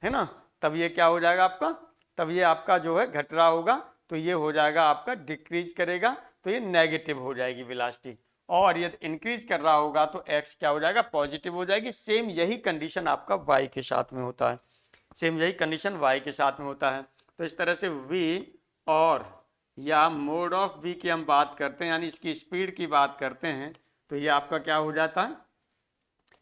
[SPEAKER 1] है ना, तब ये क्या हो जाएगा आपका, तब ये आपका जो है घट रहा होगा, तो ये हो जाएगा आपका डिक्रीज करेगा, तो ये नेगेटिव हो जाएगी वेलोसिटी। और यदि इंक्रीज कर रहा होगा तो x क्या हो जाएगा, पॉजिटिव हो जाएगी। सेम यही कंडीशन आपका y के साथ में होता है, सेम यही कंडीशन y के साथ में होता है। तो इस तरह से v और या मोड ऑफ v की हम बात करते हैं, यानी इसकी स्पीड की बात करते हैं, तो ये आपका क्या हो जाता है,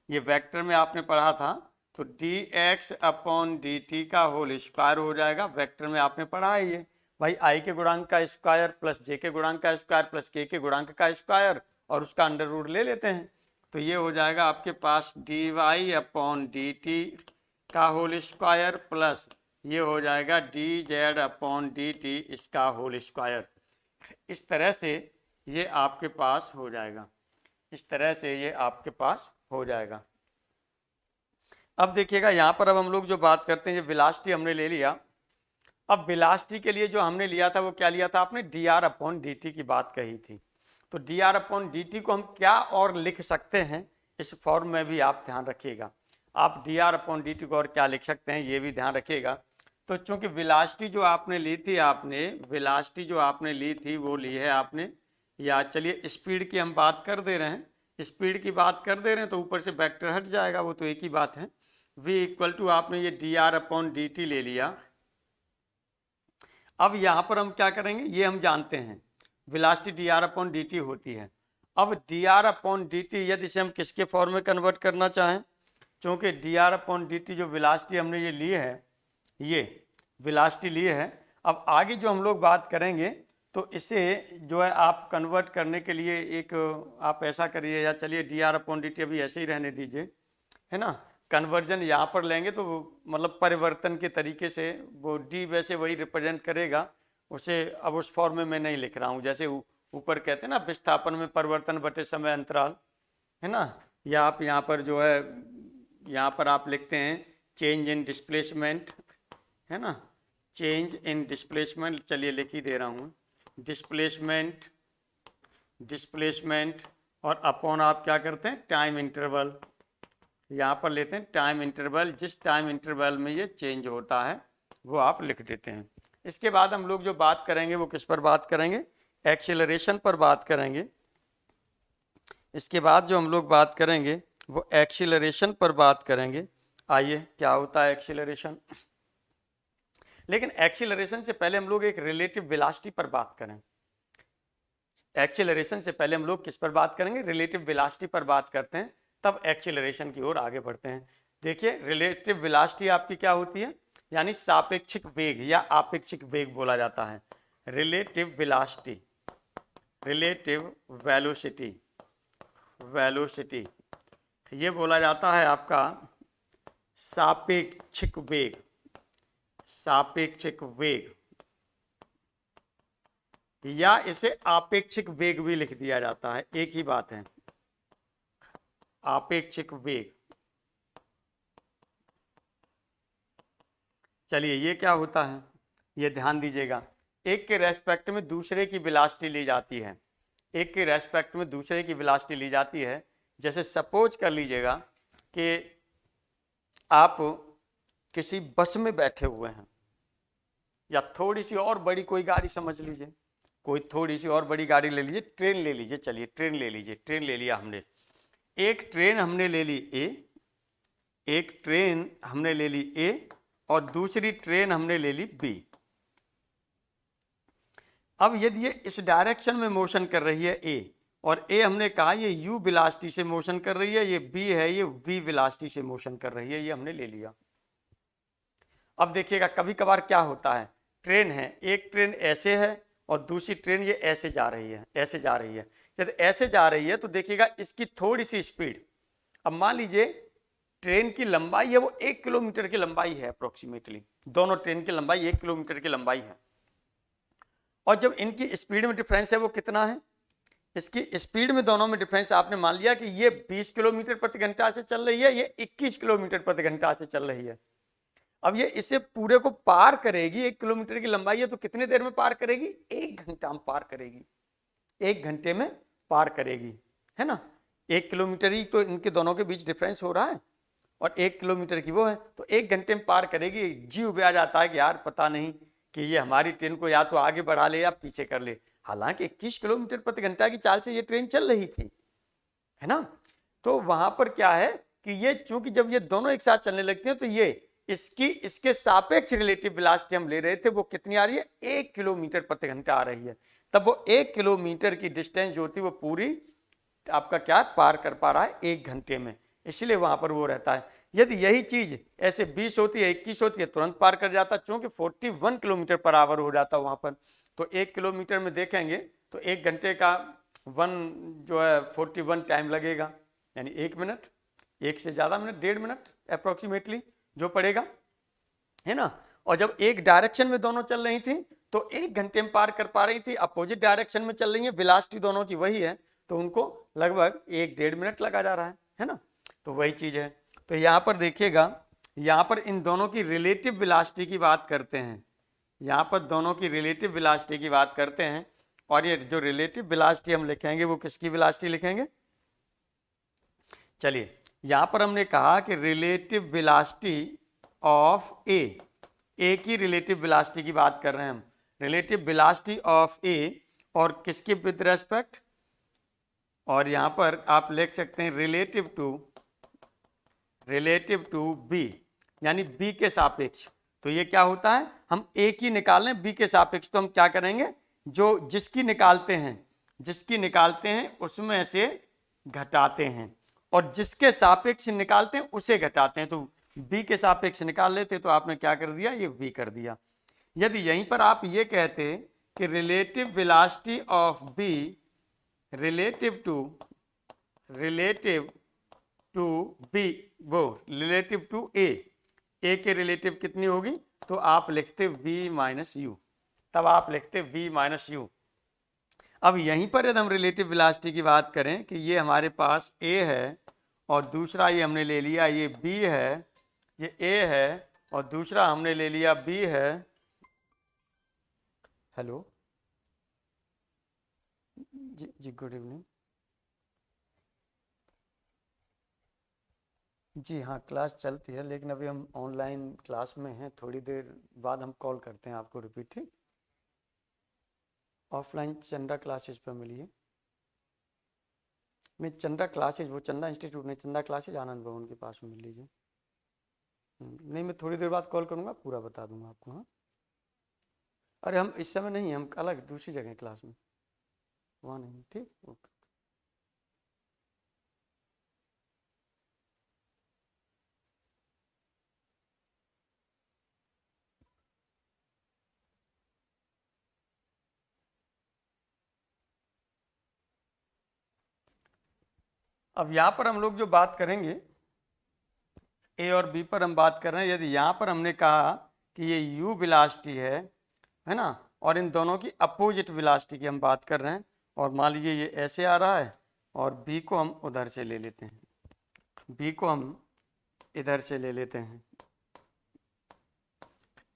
[SPEAKER 1] ये वेक्टर में आपने पढ़ा था, तो dx अपॉन dt का होल स्क्वायर हो जाएगा। वेक्टर में आपने पढ़ा है ये भाई, i के गुणांक का स्क्वायर प्लस j के गुणांक का स्क्वायर प्लस k के गुणांक का स्क्वायर और उसका अंडर रूट ले लेते हैं, तो ये हो जाएगा आपके पास dy अपॉन dt का होल स्क्वायर प्लस ये हो जाएगा dz अपॉन dt इसका होल स्क्वायर। इस तरह से ये आपके पास हो जाएगा, इस तरह से ये आपके पास हो जाएगा। अब देखिएगा यहाँ पर अब हम लोग जो बात करते हैं, ये वेलोसिटी हमने ले लिया। अब वेलोसिटी के लिए जो हमने लिया था वो क्या लिया था आपने, dr अपॉन dt की बात कही थी। तो dr अपॉन dt को हम क्या और लिख सकते हैं, इस फॉर्म में भी आप ध्यान रखिएगा। आप dr अपॉन dt को और क्या लिख सकते हैं ये भी ध्यान रखिएगा। तो चूंकि वेलोसिटी जो आपने ली थी, वेलोसिटी जो आपने ली थी वो ली है आपने, या चलिए स्पीड की हम बात कर दे रहे हैं, स्पीड की बात कर दे रहे हैं तो ऊपर से वेक्टर हट जाएगा, वो तो एक ही बात है। v इक्वल टू आपने ये dr अपॉन dt ले लिया। अब यहाँ पर हम क्या करेंगे, ये हम जानते हैं वेलोसिटी dr अपॉन dt होती है। अब dr अपॉन dt यदि इसे हम किसके फॉर्म में कन्वर्ट करना चाहें, क्योंकि dr अपॉन dt जो वेलोसिटी हमने ये ली है, ये वेलोसिटी ली है, अब आगे जो हम लोग बात करेंगे तो इसे जो है आप कन्वर्ट करने के लिए एक आप ऐसा करिए, या चलिए dr अपॉन dt अभी ऐसे ही रहने दीजिए, है ना, कन्वर्जन यहाँ पर लेंगे तो मतलब परिवर्तन के तरीके से वो d वैसे वही रिप्रेजेंट करेगा उसे, अब उस फॉर्म में मैं नहीं लिख रहा हूँ, जैसे ऊपर कहते हैं ना विस्थापन में परिवर्तन बटे समय अंतराल, है ना, या आप यहाँ पर जो है यहाँ पर आप लिखते हैं चेंज इन डिस्प्लेसमेंट, है ना, चेंज इन डिस्प्लेसमेंट, चलिए लिख ही दे रहा हूँ, डिस्प्लेसमेंट और अपॉन आप क्या करते हैं टाइम इंटरवल, यहाँ पर लेते हैं टाइम इंटरवल, जिस टाइम इंटरवल में ये चेंज होता है वो आप लिख देते हैं। इसके बाद हम लोग जो बात करेंगे वो किस पर बात करेंगे, एक्सीलरेशन पर बात करेंगे। इसके बाद जो हम लोग बात करेंगे वो एक्सीलरेशन पर बात करेंगे। आइए क्या होता है एक्सीलरेशन, लेकिन एक्सीलरेशन से पहले हम लोग एक रिलेटिव वेलोसिटी पर बात करें। एक्सीलरेशन से पहले हम लोग किस पर बात करेंगे, रिलेटिव वेलोसिटी पर बात करते हैं, तब एक्सीलरेशन की ओर आगे बढ़ते हैं। देखिए रिलेटिव वेलोसिटी आपकी क्या होती है, यानी सापेक्षिक वेग या आपेक्षिक वेग बोला जाता है। रिलेटिव वेलोसिटी, रिलेटिव वेलोसिटी ये बोला जाता है आपका सापेक्षिक वेग, सापेक्षिक वेग, या इसे आपेक्षिक वेग भी लिख दिया जाता है, एक ही बात है, आपेक्षिक वेग। चलिए ये क्या होता है, ये ध्यान दीजिएगा, एक के रेस्पेक्ट में दूसरे की वेलोसिटी ली जाती है, एक के रेस्पेक्ट में दूसरे की वेलोसिटी ली जाती है। जैसे सपोज कर लीजिएगा कि आप किसी बस में बैठे हुए हैं, या थोड़ी सी और बड़ी कोई गाड़ी समझ लीजिए, कोई थोड़ी सी और बड़ी गाड़ी ले लीजिए, ट्रेन ले लीजिए, चलिए ट्रेन ले लीजिए, ट्रेन ले लिया हमने, एक ट्रेन हमने ले ली ए, एक ट्रेन हमने ले ली ए और दूसरी ट्रेन हमने ले ली बी। अब यदि ये इस डायरेक्शन में मोशन कर रही है ए, और ए हमने कहा ये u वेलोसिटी से मोशन कर रही है, ये b है ये v वेलोसिटी से मोशन कर रही है, ये हमने ले लिया। अब देखिएगा कभी कभार क्या होता है, ट्रेन है, एक ट्रेन ऐसे है और दूसरी ट्रेन ये ऐसे जा रही है, ऐसे जा रही है। जब ऐसे जा रही है तो देखिएगा इसकी थोड़ी सी स्पीड, अब मान लीजिए ट्रेन की लंबाई है वो 1 किलोमीटर की लंबाई है अप्रोक्सीमेटली, दोनों ट्रेन की लंबाई 1 किलोमीटर की लंबाई है। और जब इनकी स्पीड में डिफरेंस है वो कितना है, इसकी स्पीड में दोनों में डिफरेंस आपने मान लिया कि ये 20 किलोमीटर प्रति घंटा से चल रही है, ये 21 किलोमीटर प्रति घंटा से चल रही है। अब ये इसे पूरे को पार करेगी, 1 किलोमीटर की लंबाई है तो कितने देर में पार करेगी, 1 घंटा में पार करेगी, 1 घंटे में पार करेगी, है ना। 1 किलोमीटर ही तो इनके दोनों के बीच डिफरेंस हो रहा है और 1 किलोमीटर की वो है, तो 1 घंटे में पार करेगी। जीव भी आ जाता है कि यार पता नहीं कि ये हमारी ट्रेन को या तो आगे बढ़ा ले या पीछे कर ले, हालांकि 21 किलोमीटर प्रति घंटा की चाल से ये ट्रेन चल रही थी, है ना। तो वहां पर क्या है कि ये चूंकि जब ये दोनों एक साथ चलने लगती हैं तो ये इसके सापेक्ष रिलेटिव वेलोसिटी हम ले रहे थे, वो कितनी आ रही है, 1 किलोमीटर प्रति घंटा आ रही है। तब वो 1 किलोमीटर की डिस्टेंस जो होती है वो पूरी आपका क्या पार कर पा रहा है 1 घंटे में, इसलिए वहां पर वो रहता है। यदि यही चीज ऐसे 20 होती है, 21 होती है, तुरंत पार कर जाता, चूंकि 41 किलोमीटर पर आवर हो जाता वहां पर। तो 1 किलोमीटर में देखेंगे तो 1 घंटे का 1 जो है 41 टाइम लगेगा, यानी 1 मिनट, 1 से ज्यादा मिनट, 1.5 मिनट अप्रोक्सीमेटली जो पड़ेगा, है ना। और जब एक डायरेक्शन में दोनों चल रही थी तो 1 घंटे में पार कर पा रही थी, अपोजिट डायरेक्शन में चल रही है, वेलोसिटी दोनों की वही है, तो उनको लगभग 1-1.5 मिनट लगा जा रहा है ना। तो वही चीज है। तो यहाँ पर देखिएगा, यहाँ पर इन दोनों की रिलेटिव वेलोसिटी की बात करते हैं, यहाँ पर दोनों की रिलेटिव वेलोसिटी की बात करते हैं। और ये जो रिलेटिव वेलोसिटी हम लिखेंगे वो किसकी वेलोसिटी लिखेंगे, चलिए यहाँ पर हमने कहा कि रिलेटिव वेलोसिटी ऑफ ए की रिलेटिव वेलोसिटी की बात कर रहे हैं हम, रिलेटिव वेलोसिटी ऑफ ए और किसके विद रेस्पेक्ट, और यहां पर आप लिख सकते हैं रिलेटिव टू बी, यानी बी के सापेक्ष। तो ये क्या होता है, हम ए की निकाल लें बी के सापेक्ष, तो हम क्या करेंगे, जो जिसकी निकालते हैं उसमें से घटाते हैं, और जिसके सापेक्ष निकालते हैं उसे घटाते हैं। तो बी के सापेक्ष निकाल लेते तो आपने क्या कर दिया, ये वी कर दिया। यदि यहीं पर आप ये कहते कि relative velocity of b relative to b, वो रिलेटिव टू ए के रिलेटिव कितनी होगी, तो आप लिखते v माइनस यू, तब आप लिखते v माइनस यू। अब यहीं पर यदि हम रिलेटिव वेलोसिटी की बात करें कि ये हमारे पास a है और दूसरा ये हमने ले लिया ये b है, ये a है और दूसरा हमने ले लिया b है। हेलो जी गुड इवनिंग। जी हाँ, क्लास चलती है लेकिन अभी हम ऑनलाइन क्लास में हैं, थोड़ी देर बाद हम कॉल करते हैं आपको रिपीट, ठीक। ऑफलाइन चंदा क्लासेज पर मिलिए, नहीं चंदा क्लासेज, वो चंदा इंस्टीट्यूट नहीं, चंदा क्लासेज आनंद भवन के पास में मिल लीजिए। नहीं मैं थोड़ी देर बाद कॉल करूँगा, पूरा बता दूंगा आपको। हाँ अरे हम इस समय नहीं, हम अलग दूसरी जगह क्लास में, वहाँ नहीं, ठीक ओके। अब यहाँ पर हम लोग जो बात करेंगे ए और बी पर हम बात कर रहे हैं। यदि यहाँ पर हमने कहा कि ये यू वेलोसिटी है ना, और इन दोनों की अपोजिट वेलोसिटी की हम बात कर रहे हैं, और मान लीजिए ये ऐसे आ रहा है और बी को हम उधर से ले लेते हैं, बी को हम इधर से ले लेते हैं,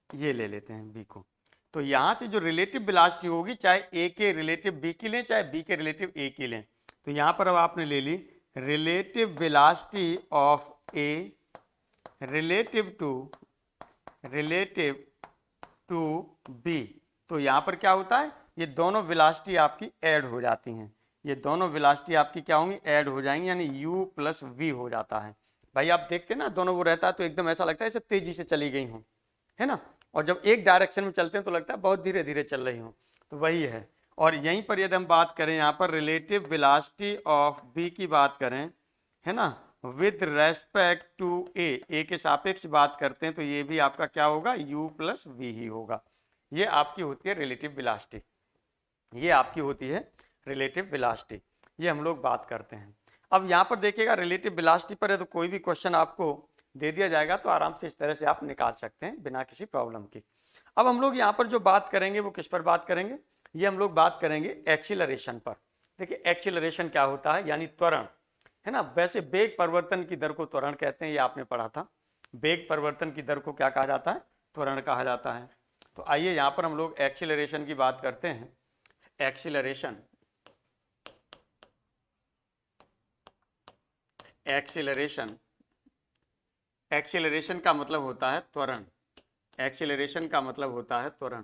[SPEAKER 1] ये ले लेते हैं बी को। तो यहाँ से जो रिलेटिव वेलोसिटी होगी, चाहे ए के रिलेटिव बी की लें चाहे बी के रिलेटिव ए की लें, तो यहाँ पर अब आपने ले ली relative velocity of A relative to B. तो यहाँ पर क्या होता है, ये दोनों वेलोसिटी आपकी ऐड हो जाती हैं, ये दोनों वेलोसिटी आपकी क्या होंगी, ऐड हो जाएंगी, यानी u प्लस वी हो जाता है। भाई आप देखते हैं ना दोनों वो रहता है तो एकदम ऐसा लगता है जैसे तेजी से चली गई हूँ, है ना, और जब एक डायरेक्शन में चलते हैं तो लगता है बहुत धीरे धीरे चल रही हूँ, तो वही है। और यहीं पर यदि हम बात करें यहाँ पर रिलेटिव वेलोसिटी ऑफ बी की बात करें, है ना, विद रेस्पेक्ट टू ए के सापेक्ष बात करते हैं, तो ये भी आपका क्या होगा, u प्लस वी ही होगा। ये आपकी होती है रिलेटिव वेलोसिटी। ये आपकी होती है रिलेटिव वेलोसिटी। ये हम लोग बात करते हैं। अब यहाँ पर देखिएगा रिलेटिव वेलोसिटी पर है तो कोई भी क्वेश्चन आपको दे दिया जाएगा तो आराम से इस तरह से आप निकाल सकते हैं बिना किसी प्रॉब्लम के। अब हम लोग यहाँ पर जो बात करेंगे वो किस पर बात करेंगे, ये हम लोग बात करेंगे एक्सीलरेशन पर। देखिए एक्सीलरेशन क्या होता है, यानी त्वरण, है ना। वैसे वेग परिवर्तन की दर को त्वरण कहते हैं, ये आपने पढ़ा था। वेग परिवर्तन की दर को क्या कहा जाता है, त्वरण कहा जाता है। तो आइए यहाँ पर हम लोग एक्सीलरेशन की बात करते हैं। एक्सीलरेशन, एक्सीलरेशन, एक्सीलरेशन का मतलब होता है त्वरण। एक्सीलरेशन का मतलब होता है त्वरण।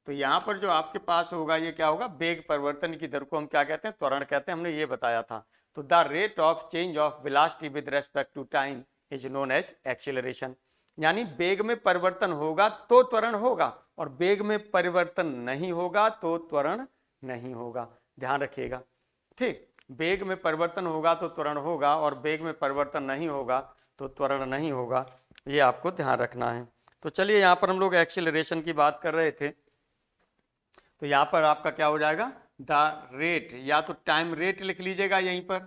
[SPEAKER 1] तो यहाँ पर जो आपके पास होगा ये क्या होगा, वेग परिवर्तन की दर को हम क्या कहते हैं, त्वरण कहते हैं, हमने ये बताया था। तो the rate of change of velocity with respect to time is known as acceleration. यानी वेग में परिवर्तन होगा तो त्वरण होगा, और वेग में परिवर्तन नहीं होगा तो त्वरण नहीं होगा। ध्यान रखिएगा, ठीक। वेग में परिवर्तन होगा तो त्वरण होगा, और वेग में परिवर्तन नहीं होगा तो त्वरण नहीं होगा, ये आपको ध्यान रखना है। तो चलिए यहाँ पर हम लोग एक्सीलरेशन की बात कर रहे थे, तो यहाँ पर आपका क्या हो जाएगा, द रेट, या तो टाइम रेट लिख लीजिएगा यहीं पर,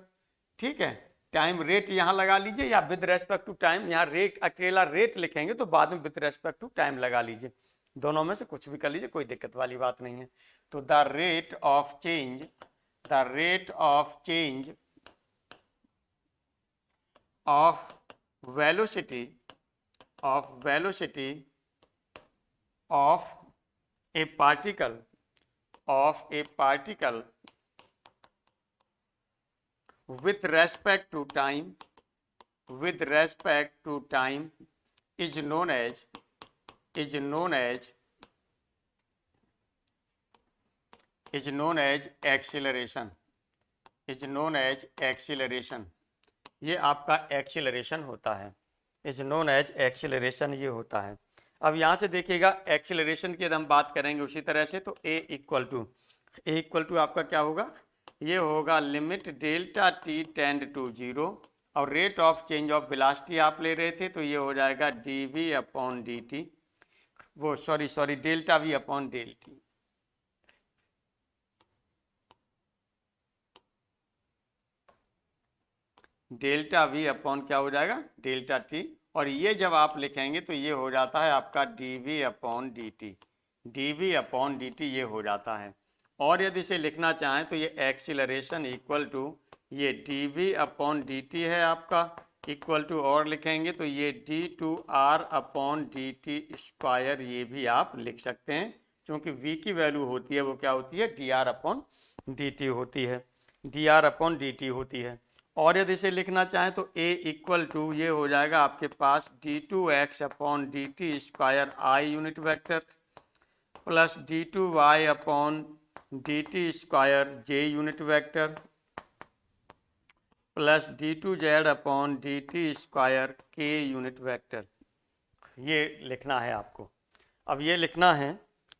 [SPEAKER 1] ठीक है। टाइम रेट यहाँ लगा लीजिए, या विद रेस्पेक्ट टू टाइम, यहाँ रेट अकेला रेट लिखेंगे तो बाद में विद रेस्पेक्ट टू टाइम लगा लीजिए। दोनों में से कुछ भी कर लीजिए, कोई दिक्कत वाली बात नहीं है। तो the rate of change, the rate of change of velocity, of velocity of a particle, of a particle with respect to time, with respect to time is known as, is known as, is known as acceleration, is known as acceleration। ये आपका acceleration होता है, is known as acceleration, ये होता है। अब यहाँ से देखिएगा एक्सीलरेशन की यदि हम बात करेंगे उसी तरह से, तो ए इक्वल टू आपका क्या होगा, ये होगा limit delta T tend to 0, और rate of change of velocity आप ले रहे थे तो ये हो जाएगा D we upon D T, वो sorry delta V upon del T. Delta V upon क्या हो जाएगा, डेल्टा टी, और ये जब आप लिखेंगे तो ये हो जाता है आपका d we upon D t, d we upon D t ये हो जाता है। और यदि इसे लिखना चाहें तो ये एक्सीलरेशन इक्वल टू ये d we upon D t है आपका, इक्वल टू और लिखेंगे तो ये d two r upon D T square, ये भी आप लिख सकते हैं, क्योंकि v की वैल्यू होती है वो क्या होती है, D R upon D T होती है, D R upon D T होती है। और यदि इसे लिखना चाहें तो a इक्वल टू ये हो जाएगा आपके पास D two X upon D T square I unit vector plus D two Y upon D T square J unit vector plus D two Z upon D T square K unit vector, ये लिखना है आपको। अब ये लिखना है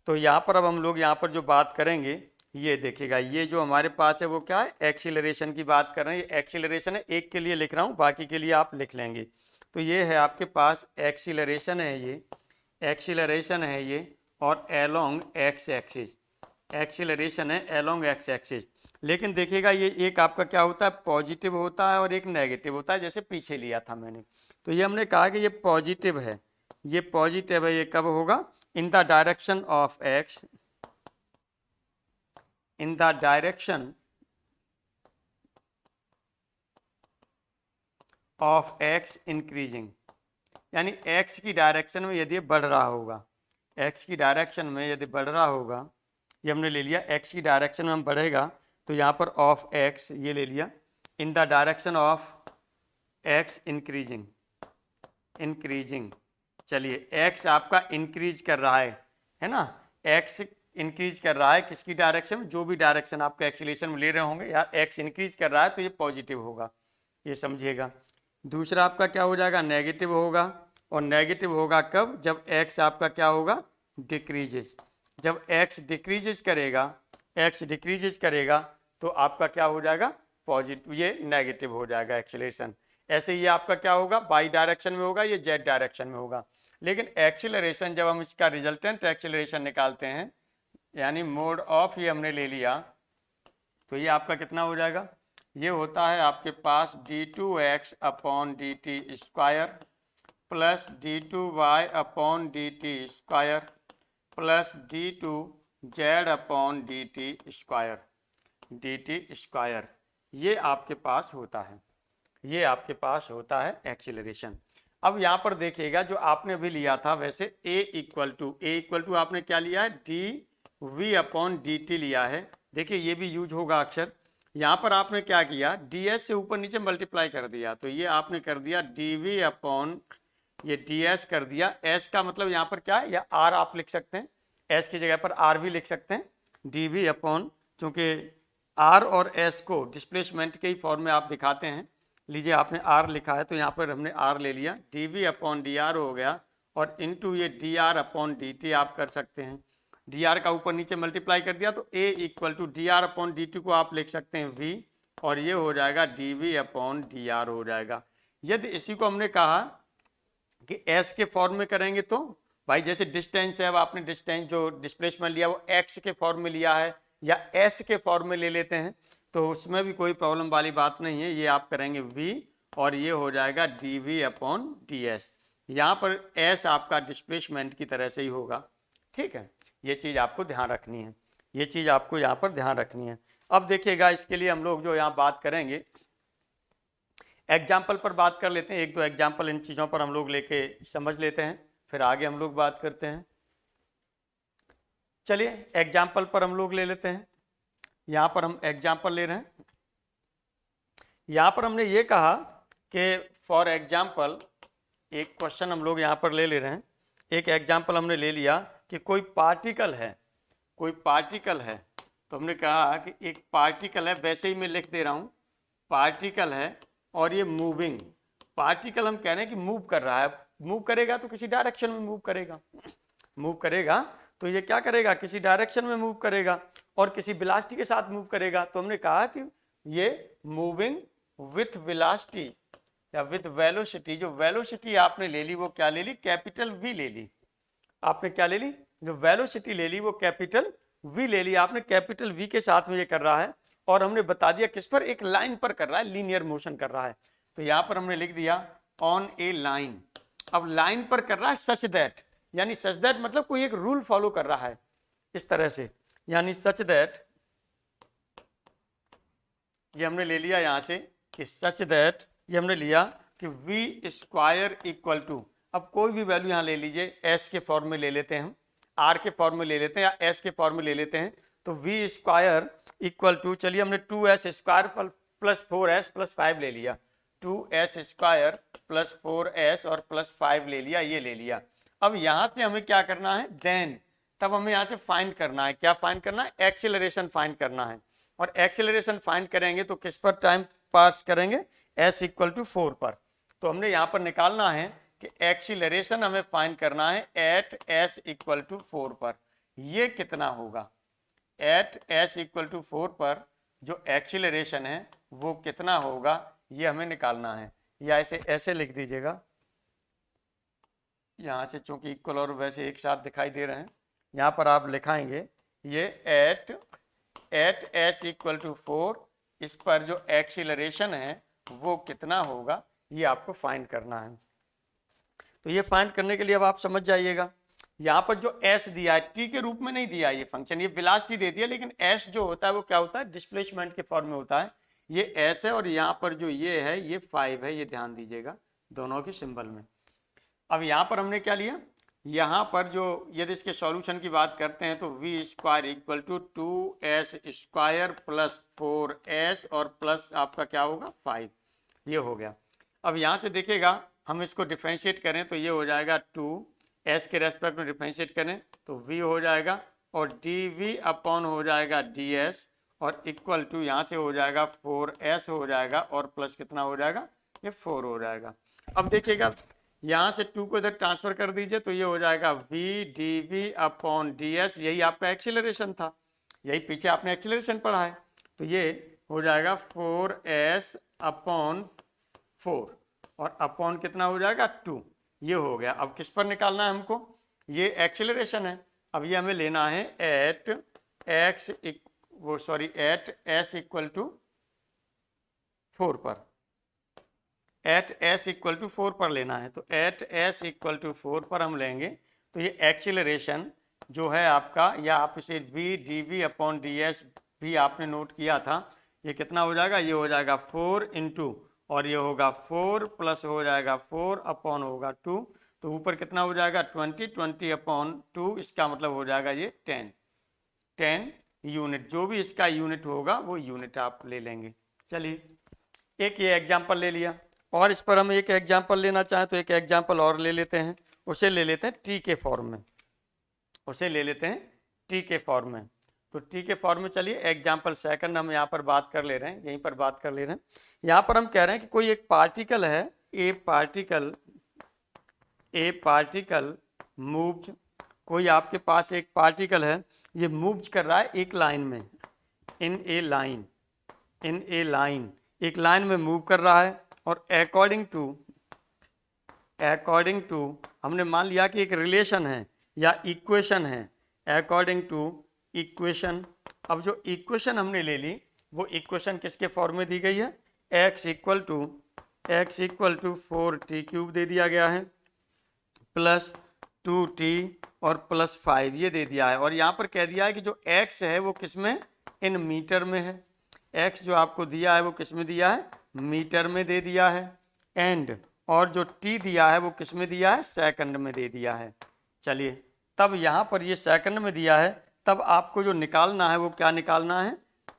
[SPEAKER 1] तो यहाँ पर अब हम लोग यहाँ पर जो बात करेंगे ये देखिएगा, ये जो हमारे पास है वो क्या है, एक्सीलरेशन की बात कर रहे हैं। ये एक्सीलरेशन है, एक के लिए लिख रहा हूँ, बाकी के लिए आप लिख लेंगे। तो ये है आपके पास एक्सीलरेशन है, ये एक्सीलरेशन है ये, और एलोंग एक्स एक्सिस, एक्सीलरेशन है एलोंग एक्स एक्सिस। लेकिन देखिएगा ये एक आपका क्या होता है, पॉजिटिव होता है और एक नेगेटिव होता है, जैसे पीछे लिया था मैंने। तो ये हमने कहा कि ये पॉजिटिव है, ये पॉजिटिव है, ये कब होगा, इन the direction of x, in the direction of x increasing, यानी x की डायरेक्शन में यदि बढ़ रहा होगा, x की डायरेक्शन में यदि बढ़ रहा होगा, ये हमने ले लिया x की डायरेक्शन में हम बढ़ेगा तो यहाँ पर ऑफ x ये ले लिया, इन the direction of x increasing, increasing, चलिए x आपका इंक्रीज कर रहा है ना, x इंक्रीज कर रहा है किसकी डायरेक्शन में, जो भी डायरेक्शन आपका एक्सीलरेशन में ले रहे होंगे, यार x इंक्रीज कर रहा है तो ये पॉजिटिव होगा, ये समझिएगा। दूसरा आपका क्या हो जाएगा, नेगेटिव होगा, और नेगेटिव होगा कब, जब x आपका क्या होगा, डिक्रीजेस, जब x डिक्रीजेस करेगा, x डिक्रीजेस करेगा तो आपका क्या हो जाएगा, पॉजिटिव, ये नेगेटिव हो जाएगा एक्सीलरेशन। ऐसे ये आपका क्या होगा, बाई डायरेक्शन में होगा, ये जेड डायरेक्शन में होगा। लेकिन एक्सीलरेशन जब हम इसका रिजल्टेंट एक्सीलरेशन निकालते हैं यानी मोड ऑफ ये हमने ले लिया, तो ये आपका कितना हो जाएगा, ये होता है आपके पास d2x upon D T square plus d2y upon D T square plus d2z upon D T square, ये आपके पास होता है, ये आपके पास होता है एक्सीलरेशन। अब यहाँ पर देखिएगा जो आपने भी लिया था वैसे a इक्वल टू आपने क्या लिया है, d we upon D t लिया है। देखिए ये भी यूज होगा अक्सर। यहाँ पर आपने क्या किया, डी एस से ऊपर नीचे मल्टीप्लाई कर दिया, तो ये आपने कर दिया डी वी अपॉन ये डी एस कर दिया। एस का मतलब यहाँ पर क्या है, या आर आप लिख सकते हैं, एस की जगह पर आर भी लिख सकते हैं। डी वी अपॉन, चूंकि आर और एस को डिस्प्लेसमेंट के ही फॉर्म में आप दिखाते हैं, लीजिए आपने आर लिखा है तो यहाँ पर हमने आर ले लिया, d we upon d r हो गया, और इनटू ये d are upon D t आप कर सकते हैं। डी आर का ऊपर नीचे मल्टीप्लाई कर दिया तो A equal to D are upon D T को आप लिख सकते हैं वी, और ये हो जाएगा D we upon d r हो जाएगा। यदि इसी को हमने कहा कि एस के फॉर्म में करेंगे तो भाई जैसे डिस्टेंस है, अब आपने डिस्टेंस जो डिस्प्लेसमेंट लिया वो एक्स के फॉर्म में लिया है या एस के फॉर्म में ले लेते हैं, तो उसमें भी कोई प्रॉब्लम वाली बात नहीं है। ये आप करेंगे v और ये हो जाएगा D we upon d s. यहाँ पर s आपका डिस्प्लेसमेंट की तरह से ही होगा, ठीक है। ये चीज़ आपको ध्यान रखनी है, ये चीज़ आपको यहाँ पर ध्यान रखनी है। अब देखिएगा इसके लिए हम लोग जो यहाँ बात करेंगे, एग्जाम्पल पर बात कर लेते हैं, एक दो एग्जाम्पल इन चीज़ों पर हम लोग लेके समझ लेते हैं, फिर आगे हम लोग बात करते हैं। चलिए एग्जाम्पल पर हम लोग ले लेते हैं। यहाँ पर हम एग्जाम्पल ले रहे हैं, यहाँ पर हमने ये कहा कि फॉर एग्जाम्पल एक क्वेश्चन हम लोग यहाँ पर ले रहे हैं। एक एग्जाम्पल हमने ले लिया कि कोई पार्टिकल है, कोई पार्टिकल है, तो हमने कहा कि एक पार्टिकल है, वैसे ही मैं लिख दे रहा हूँ, पार्टिकल है और ये मूविंग पार्टिकल, हम कह रहे हैं कि मूव कर रहा है। मूव करेगा तो किसी डायरेक्शन में मूव करेगा, मूव करेगा तो ये क्या करेगा, किसी डायरेक्शन में मूव करेगा और किसी वेलोसिटी के साथ मूव करेगा। तो हमने कहा कि ये मूविंग विथ वेलोसिटी या विथ वेलोसिटी, जो वेलोसिटी आपने ले ली वो क्या ले ली, कैपिटल वी ले ली। आपने क्या ले ली, जो वेलोसिटी ले ली वो कैपिटल वी ले ली आपने, कैपिटल वी के साथ में ये कर रहा है, और हमने बता दिया किस पर, एक लाइन पर कर रहा है, लीनियर मोशन कर रहा है। तो यहाँ पर हमने लिख दिया ऑन ए लाइन। अब लाइन पर कर रहा है सच दैट, यानी सच दैट मतलब कोई एक रूल फॉलो कर रहा है इस तरह से, यानी सच दैट, ये हमने ले लिया यहाँ से कि सच दैट, ये हमने लिया कि v स्क्वायर इक्वल टू, अब कोई भी वैल्यू यहाँ ले लीजिए, s के फॉर्म में ले लेते हैं हम, r के फॉर्म में ले लेते हैं या s के फॉर्म में ले लेते हैं, तो v स्क्वायर इक्वल टू, चलिए हमने 2s square plus 4s plus 5 ले लिया, 2s स्क्वायर प्लस 4s और प्लस 5 ले लिया, ये ले लिया। अब यहाँ से हमें क्या करना है, देन तब हमें यहाँ से फाइंड करना है, क्या फाइंड करना है, एक्सेलरेशन फाइंड करना है। और एक्सेलरेशन फाइंड करेंगे तो किस पर टाइम पास करेंगे, s इक्वल टू 4 पर। तो हमने यहाँ पर निकालना है कि एक्सेलरेशन हमें फाइंड करना है एट s इक्वल टू 4 पर, ये कितना होगा, एट s इक्वल टू 4 पर जो एक्सेलरेशन है वो कितना होगा, ये हमें निकालना है। या ऐसे ऐसे लिख दीजिएगा, यहाँ से चूंकि इक्वल और वैसे एक साथ दिखाई दे रहे हैं, यहाँ पर आप लिखाएंगे ये एट s इक्वल टू 4, इस पर जो एक्सीलरेशन है वो कितना होगा, ये आपको फाइंड करना है। तो ये फाइंड करने के लिए अब आप समझ जाइएगा, यहाँ पर जो s दिया है t के रूप में नहीं दिया है ये फंक्शन, ये वेलोसिटी दे दिया, लेकिन s जो होता है वो क्या होता है, डिस्प्लेसमेंट के फॉर्म में होता है। ये s है और यहाँ पर जो ये है ये 5 है, ये ध्यान दीजिएगा दोनों के सिंबल में। अब यहाँ पर हमने क्या लिया, यहाँ पर जो यदि इसके सॉल्यूशन की बात करते हैं तो v square equal to 2s square plus 4s और प्लस आपका क्या होगा 5, ये हो गया। अब यहाँ से देखिएगा हम इसको डिफरेंशिएट करें तो ये हो जाएगा 2s के रेस्पेक्ट में डिफरेंशिएट करें तो v हो जाएगा और dv अपॉन हो जाएगा ds और इक्वल टू यहाँ से हो जाएगा 4s हो जाएगा और प्लस कितना हो जाएगा, ये 4 हो जाएगा। अब देखिएगा यहाँ से 2 को इधर ट्रांसफर कर दीजिए तो ये हो जाएगा v dv अपॉन ds, यही आपका एक्सीलरेशन था, यही पीछे आपने एक्सीलरेशन पढ़ा है। तो ये हो जाएगा 4s अपॉन 4 और अपॉन कितना हो जाएगा 2, ये हो गया। अब किस पर निकालना है हमको, ये एक्सीलरेशन है अब ये हमें लेना है at x at s equal to 4 पर, एट एस इक्वल टू 4 पर लेना है। तो एट एस इक्वल टू 4 पर हम लेंगे तो ये एक्सीलरेशन जो है आपका, या आप इसे v d we upon d s भी आपने नोट किया था, ये कितना हो जाएगा, ये हो जाएगा 4 इंटू और ये होगा 4 प्लस हो जाएगा 4 अपॉन होगा 2, तो ऊपर कितना हो जाएगा 20 अपॉन 2, इसका मतलब हो जाएगा ये 10 यूनिट। जो भी इसका यूनिट होगा वो यूनिट आप ले लेंगे। चलिए एक ये एग्जाम्पल ले लिया, और इस पर हम एक एग्जाम्पल लेना चाहें तो एक एग्जाम्पल और ले लेते हैं, उसे ले लेते हैं टी के फॉर्म में, उसे ले लेते हैं टी के फॉर्म में। तो टी के फॉर्म में चलिए एग्जाम्पल सेकंड हम यहाँ पर बात कर ले रहे हैं, यहीं पर बात कर ले रहे हैं। यहाँ पर हम कह रहे हैं कि कोई एक पार्टिकल है, ए पार्टिकल मूव्स, कोई आपके पास एक पार्टिकल है, ये मूव्स कर रहा है एक लाइन में, इन ए लाइन, एक लाइन में मूव कर रहा है, और अकॉर्डिंग टू हमने मान लिया कि एक रिलेशन है या इक्वेशन है, अकॉर्डिंग टू इक्वेशन। अब जो इक्वेशन हमने ले ली वो इक्वेशन किसके फॉर्म में दी गई है, x equal to 4t cube दे दिया गया है, प्लस 2t और प्लस 5 ये दे दिया है। और यहाँ पर कह दिया है कि जो x है वो किस में, इन मीटर में है, x जो आपको दिया है वो किस में दिया है, मीटर में दे दिया है, एंड और जो t दिया है वो किस में दिया है, सेकंड में दे दिया है। चलिए तब यहाँ पर ये सेकंड में दिया है, तब आपको जो निकालना है वो क्या निकालना है,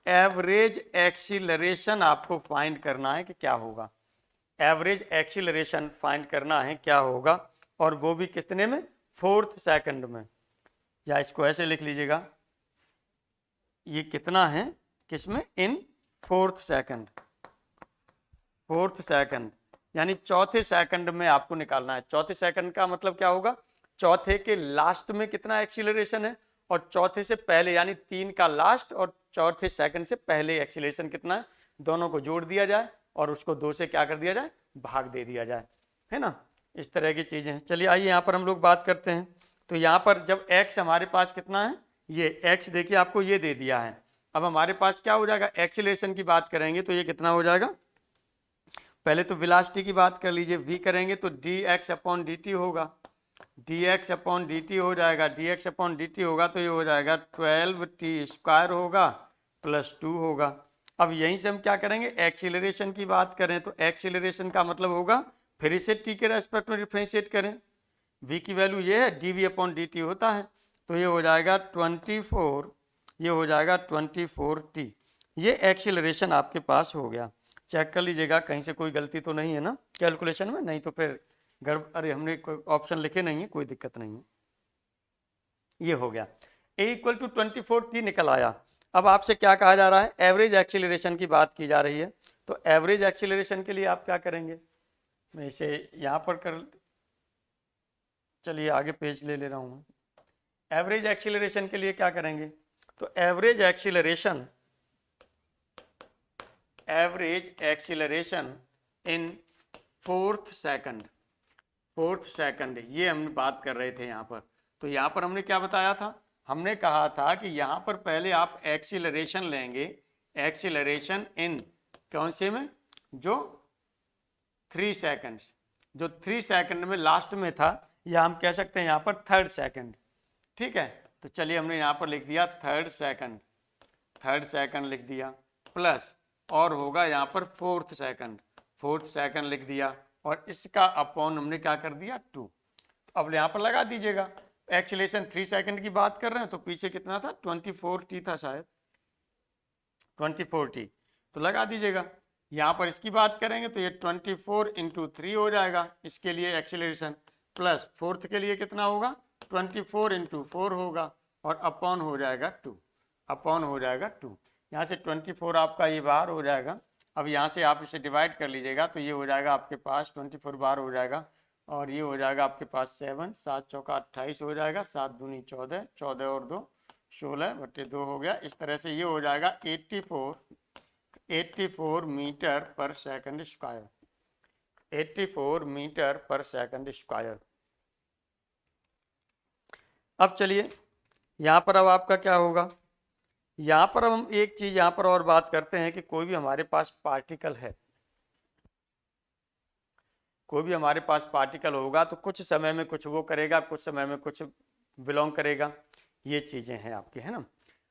[SPEAKER 1] एवरेज एक्सीलरेशन आपको फाइंड करना है कि क्या होगा, एवरेज एक्सीलरेशन फाइंड करना है क्या होगा, और वो भी कितने में, 4th सेकंड में। या इसको ऐसे लिख लीजिएगा, ये कितना है किसमें, इन 4th सेकंड, यानी चौथे सेकंड में आपको निकालना है। चौथे सेकंड का मतलब क्या होगा, चौथे के लास्ट में कितना एक्सीलरेशन है, और चौथे से पहले यानी 3 का लास्ट और चौथे सेकंड से पहले एक्सीलरेशन कितना है, दोनों को जोड़ दिया जाए और उसको 2 से क्या कर दिया जाए, भाग दे दिया जाए, है ना, इस तरह की चीजें हैं। चलिए आइए यहाँ पर हम लोग बात करते हैं। तो यहाँ पर जब x हमारे पास कितना है, ये x देखिए आपको ये दे दिया है, अब हमारे पास क्या हो जाएगा, एक्सीलरेशन की बात करेंगे तो ये कितना हो जाएगा, पहले तो वेलोसिटी की बात कर लीजिए, v करेंगे तो dx अपॉन dt होगा, dx अपॉन dt हो जाएगा, dx अपॉन dt होगा तो ये हो जाएगा 12t स्क्वायर होगा प्लस 2 होगा। अब यहीं से हम क्या करेंगे, एक्सीलरेशन की बात करें तो एक्सीलरेशन का मतलब होगा फिर से t के रेस्पेक्ट में डिफ्रेंशिएट करें, v की वैल्यू ये है, dv अपॉन dt होता है, तो ये हो जाएगा 24, ये हो जाएगा 24t। ये एक्सीलरेशन आपके पास हो गया। चेक कर लीजिएगा कहीं से कोई गलती तो नहीं है ना कैलकुलेशन में, नहीं तो फिर अरे हमने कोई ऑप्शन लिखे नहीं है, कोई दिक्कत नहीं है। ये हो गया, a इक्वल टू 24t निकल आया। अब आपसे क्या कहा जा रहा है, एवरेज एक्सीलरेशन की बात की जा रही है। तो एवरेज एक्सीलरेशन के लिए आप क्या करेंगे, मैं इसे यहाँ पर चलिए आगे पेज ले रहा हूँ। एवरेज एक्सीलरेशन के लिए क्या करेंगे, तो एवरेज एक्सीलरेशन इन 4th सेकंड ये हम बात कर रहे थे यहाँ पर। तो यहाँ पर हमने क्या बताया था, हमने कहा था कि यहाँ पर पहले आप एक्सीलरेशन लेंगे, एक्सीलरेशन इन कौन से में, जो 3 सेकंड्स, जो 3 सेकंड में लास्ट में था, या हम कह सकते हैं यहाँ पर 3rd सेकंड, ठीक है। तो चलिए हमने यहाँ पर लिख दिया 3rd सेकंड लिख दिया, प्लस और होगा यहाँ पर 4th सेकंड लिख दिया, और इसका अपॉन हमने क्या कर दिया 2। अब यहाँ पर लगा दीजिएगा, एक्सीलरेशन 3 सेकंड की बात कर रहे हैं तो पीछे कितना था, 24t था शायद, 24t, तो लगा दीजिएगा। यहाँ पर इसकी बात करेंगे तो ये 24 इंटू 3 हो जाएगा इसके लिए एक्सीलरेशन, प्लस 4th के लिए कितना होगा, 24 इंटू 4 होगा, और अपॉन हो जाएगा 2, यहाँ से 24 आपका ये बाहर हो जाएगा। अब यहाँ से आप इसे डिवाइड कर लीजिएगा तो ये हो जाएगा आपके पास 24 बार हो जाएगा, और ये हो जाएगा आपके पास 7, 7 चौका 28 हो जाएगा, 7 दूनी 14, 14 और 2 16/2 हो गया। इस तरह से ये हो जाएगा 84 मीटर पर सेकंड स्क्वायर, 84 मीटर पर सेकंड स्क्वायर। अब चलिए यहाँ पर अब आपका क्या होगा, यहाँ पर हम एक चीज यहाँ पर और बात करते हैं कि कोई भी हमारे पास पार्टिकल है, कोई भी हमारे पास पार्टिकल होगा तो कुछ समय में कुछ वो करेगा, कुछ समय में कुछ बिलोंग करेगा, ये चीजें हैं आपकी, है ना।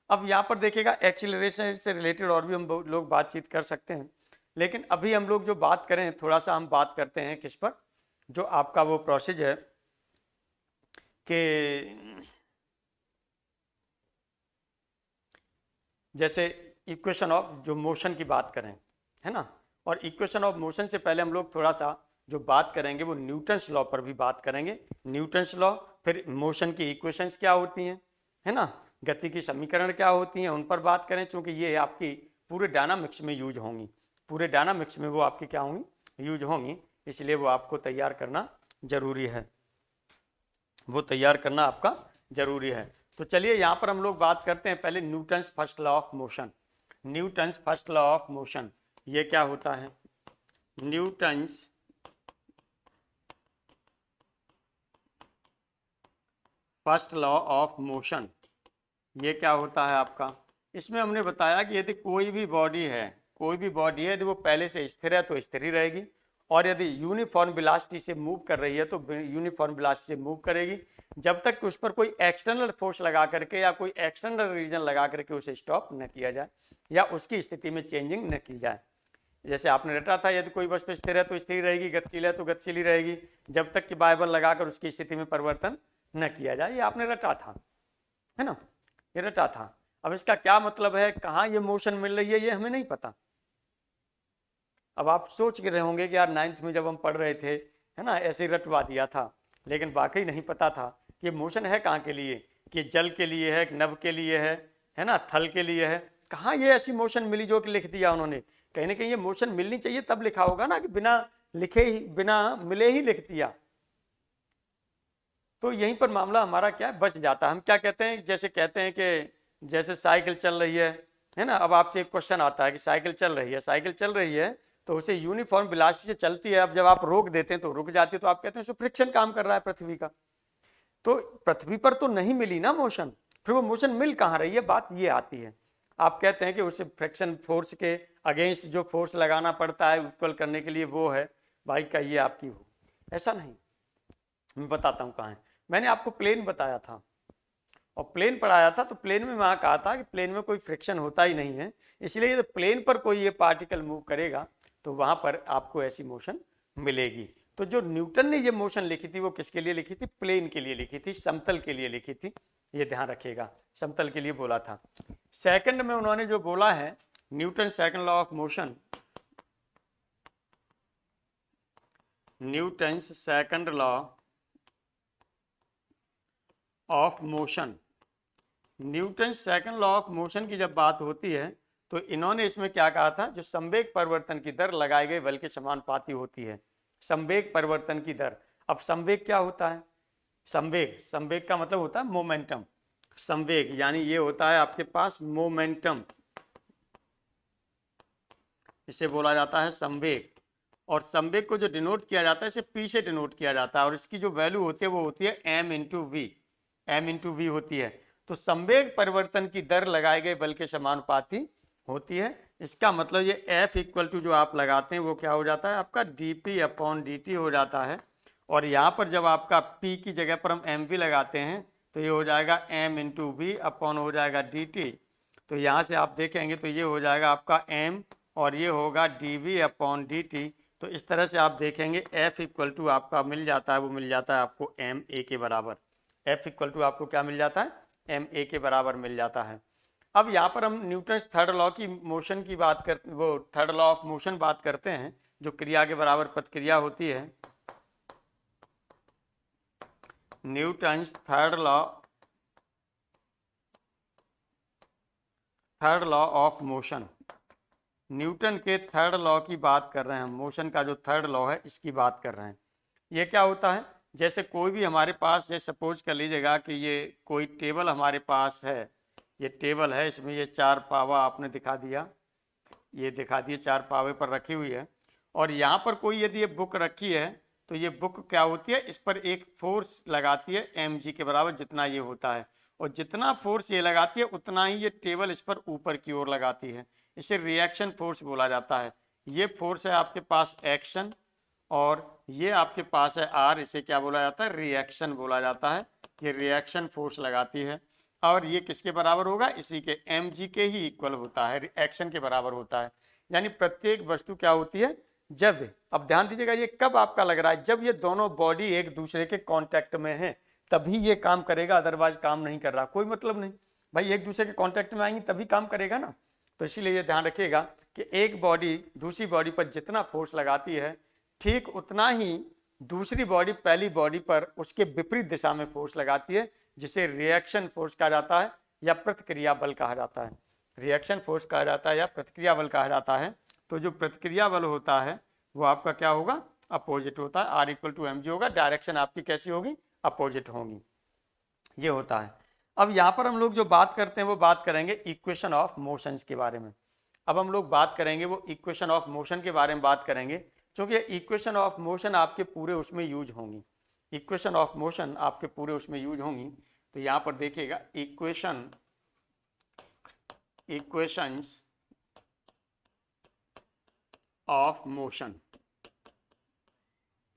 [SPEAKER 1] अब यहाँ पर देखिएगा एक्सीलरेशन से रिलेटेड और भी हम लोग बातचीत कर सकते हैं, लेकिन अभी हम लोग जो बात करें थोड़ा सा हम बात करते हैं किस पर, जो आपका वो प्रोसेस है कि जैसे इक्वेशन ऑफ जो मोशन की बात करें, है ना, और इक्वेशन ऑफ मोशन से पहले हम लोग थोड़ा सा जो बात करेंगे वो न्यूटन्स लॉ पर भी बात करेंगे। न्यूटन्स लॉ, फिर मोशन की इक्वेशंस क्या होती हैं, है ना, गति की समीकरण क्या होती हैं, उन पर बात करें, क्योंकि ये आपकी पूरे डायनामिक्स में यूज होंगी, पूरे डायनामिक्स में वो आपकी क्या होंगी, यूज होंगी, इसलिए वो आपको तैयार करना जरूरी है, वो तैयार करना आपका जरूरी है। तो चलिए यहाँ पर हम लोग बात करते हैं पहले Newton's first law of motion. Newton's first law of motion ये क्या होता है, Newton's first law of motion ये क्या होता है आपका, इसमें हमने बताया कि यदि कोई भी बॉडी है, कोई भी बॉडी है यदि वो पहले से स्थिर है तो स्थिर ही रहेगी, और यदि यूनिफॉर्म वेलोसिटी से मूव कर रही है तो यूनिफॉर्म वेलोसिटी से मूव करेगी, जब तक कि उस पर कोई एक्सटर्नल फोर्स लगा करके या कोई एक्सटर्नल रीजन लगा करके उसे स्टॉप न किया जाए या उसकी स्थिति में चेंजिंग न की जाए। जैसे आपने रटा था, यदि कोई वस्तु स्थिर है तो स्थिर रहेगी, गतिशील है तो गतिशील ही रहेगी, जब तक कि बाय बल लगाकर उसकी स्थिति में परिवर्तन न किया जाए, ये आपने रटा था, है ना, ये रटा था। अब इसका क्या मतलब है, कहाँ ये मोशन मिल रही है ये हमें नहीं पता। अब आप सोच के रहे होंगे कि यार 9th में जब हम पढ़ रहे थे, है ना, ऐसे ही रटवा दिया था, लेकिन वाकई नहीं पता था कि मोशन है कहाँ के लिए, कि जल के लिए है, नभ के लिए है ना, थल के लिए है, कहाँ ये ऐसी मोशन मिली जो कि लिख दिया उन्होंने। कहीं ना कहीं ये मोशन मिलनी चाहिए तब लिखा होगा ना, कि बिना लिखे ही बिना मिले ही लिख दिया। तो यहीं पर मामला हमारा क्या है, बच जाता है। हम क्या कहते हैं, जैसे कहते हैं कि जैसे साइकिल चल रही है ना, अब आपसे एक क्वेश्चन आता है कि साइकिल चल रही है, साइकिल चल रही है तो उसे यूनिफॉर्म वेलोसिटी से चलती है, अब जब आप रोक देते हैं तो रुक जाती है, तो आप कहते हैं फ्रिक्शन काम कर रहा है पृथ्वी का। तो पृथ्वी पर तो नहीं मिली ना मोशन, फिर वो मोशन मिल कहाँ रही है, बात ये आती है। आप कहते हैं कि उसे फ्रिक्शन फोर्स के अगेंस्ट जो फोर्स लगाना पड़ता है इक्वल करने के लिए वो है, भाई का ये आपकी हो, ऐसा नहीं। मैं बताता हूँ कहाँ है, मैंने आपको प्लेन बताया था और प्लेन पढ़ाया था, तो प्लेन में वहाँ कहा था कि प्लेन में कोई फ्रिक्शन होता ही नहीं है, इसलिए यदि प्लेन पर कोई ये पार्टिकल मूव करेगा तो वहाँ पर आपको ऐसी मोशन मिलेगी। तो जो न्यूटन ने ये मोशन लिखी थी वो किसके लिए लिखी थी, प्लेन के लिए लिखी थी, समतल के लिए लिखी थी, ये ध्यान रखिएगा, समतल के लिए बोला था। सेकंड में उन्होंने जो बोला है Newton second law of motion, Newton second law of motion, Newton second law of motion की जब बात होती है तो इन्होंने इसमें क्या कहा था, जो संवेग परिवर्तन की दर लगाए गए बल के समानुपाती होती है, संवेग परिवर्तन की दर। अब संवेग क्या होता है, संवेग, संवेग का मतलब होता है मोमेंटम, संवेग यानी ये होता है आपके पास मोमेंटम, इसे बोला जाता है संवेग। और संवेग को जो डिनोट किया जाता है इसे पी से डिनोट किया जाता है, और इसकी जो वैल्यू होती है वो होती है m into v, m into v होती है। तो संवेग परिवर्तन की दर लगाए गए बल के समानुपाती होती है, इसका मतलब ये एफ इक्वल टू जो आप लगाते हैं वो क्या हो जाता है आपका D P upon D T हो जाता है। और यहाँ पर जब आपका पी की जगह पर हम एम वी लगाते हैं तो ये हो जाएगा एम इंटू वी अपॉन हो जाएगा डी टी। तो यहाँ से आप देखेंगे तो ये हो जाएगा आपका एम और ये होगा d we upon D t. तो इस तरह से आप देखेंगे एफ इक्वल टू आपका मिल जाता है, वो मिल जाता है आपको एम ए के बराबर, एफ इक्वल टू आपको क्या मिल जाता है, एम ए के बराबर मिल जाता है। अब यहाँ पर हम न्यूटन थर्ड लॉ की मोशन की बात कर, वो थर्ड लॉ ऑफ मोशन बात करते हैं, जो क्रिया के बराबर प्रतिक्रिया होती है। Newton third law of motion, Newton के थर्ड लॉ की बात कर रहे हैं हम, मोशन का जो थर्ड लॉ है इसकी बात कर रहे हैं। ये क्या होता है, जैसे कोई भी हमारे पास, जैसे सपोज कर लीजिएगा कि ये कोई टेबल हमारे पास है, ये टेबल है, इसमें ये चार पावा आपने दिखा दिया, ये दिखा दिए चार पावे पर रखी हुई है, और यहाँ पर कोई यदि ये बुक रखी है तो ये बुक क्या होती है, इस पर एक फोर्स लगाती है एम जी के बराबर जितना ये होता है, और जितना फोर्स ये लगाती है उतना ही ये टेबल इस पर ऊपर की ओर लगाती है। इसे रिएक्शन फोर्स बोला जाता है। ये फोर्स है आपके पास एक्शन और ये आपके पास है आर, इसे क्या बोला जाता है? रिएक्शन बोला जाता है। ये रिएक्शन फोर्स लगाती है और ये किसके बराबर होगा? इसी के mg के ही इक्वल होता है, रिएक्शन के बराबर होता है। यानी प्रत्येक वस्तु क्या होती है? जब, अब ध्यान दीजिएगा, ये कब आपका लग रहा है? जब ये दोनों बॉडी एक दूसरे के कांटेक्ट में है तभी ये काम करेगा, अदरवाइज काम नहीं कर रहा, कोई मतलब नहीं। भाई एक दूसरे के कांटेक्ट में आएंगे तभी काम करेगा ना। तो इसीलिए ये ध्यान रखिएगा कि एक बॉडी दूसरी बॉडी पर जितना फोर्स लगाती है ठीक उतना ही दूसरी बॉडी पहली बॉडी पर उसके विपरीत दिशा में फोर्स लगाती है, जिसे रिएक्शन फोर्स कहा जाता है या प्रतिक्रिया बल कहा जाता है। रिएक्शन फोर्स कहा जाता है या प्रतिक्रिया बल कहा जाता है। तो जो प्रतिक्रिया बल होता है वो आपका क्या होगा? अपोजिट होता है। आर इक्वल टू mg होगा, डायरेक्शन आपकी कैसी होगी? अपोजिट होगी। ये होता है। अब यहाँ पर हम लोग जो बात करते हैं वो बात करेंगे इक्वेशन ऑफ मोशंस के बारे में। अब हम लोग बात करेंगे वो इक्वेशन ऑफ मोशन के बारे में बात करेंगे, क्योंकि इक्वेशन ऑफ मोशन आपके पूरे उसमें यूज होंगी। इक्वेशन ऑफ मोशन आपके पूरे उसमें यूज होंगी। तो यहाँ पर देखिएगा इक्वेशंस ऑफ मोशन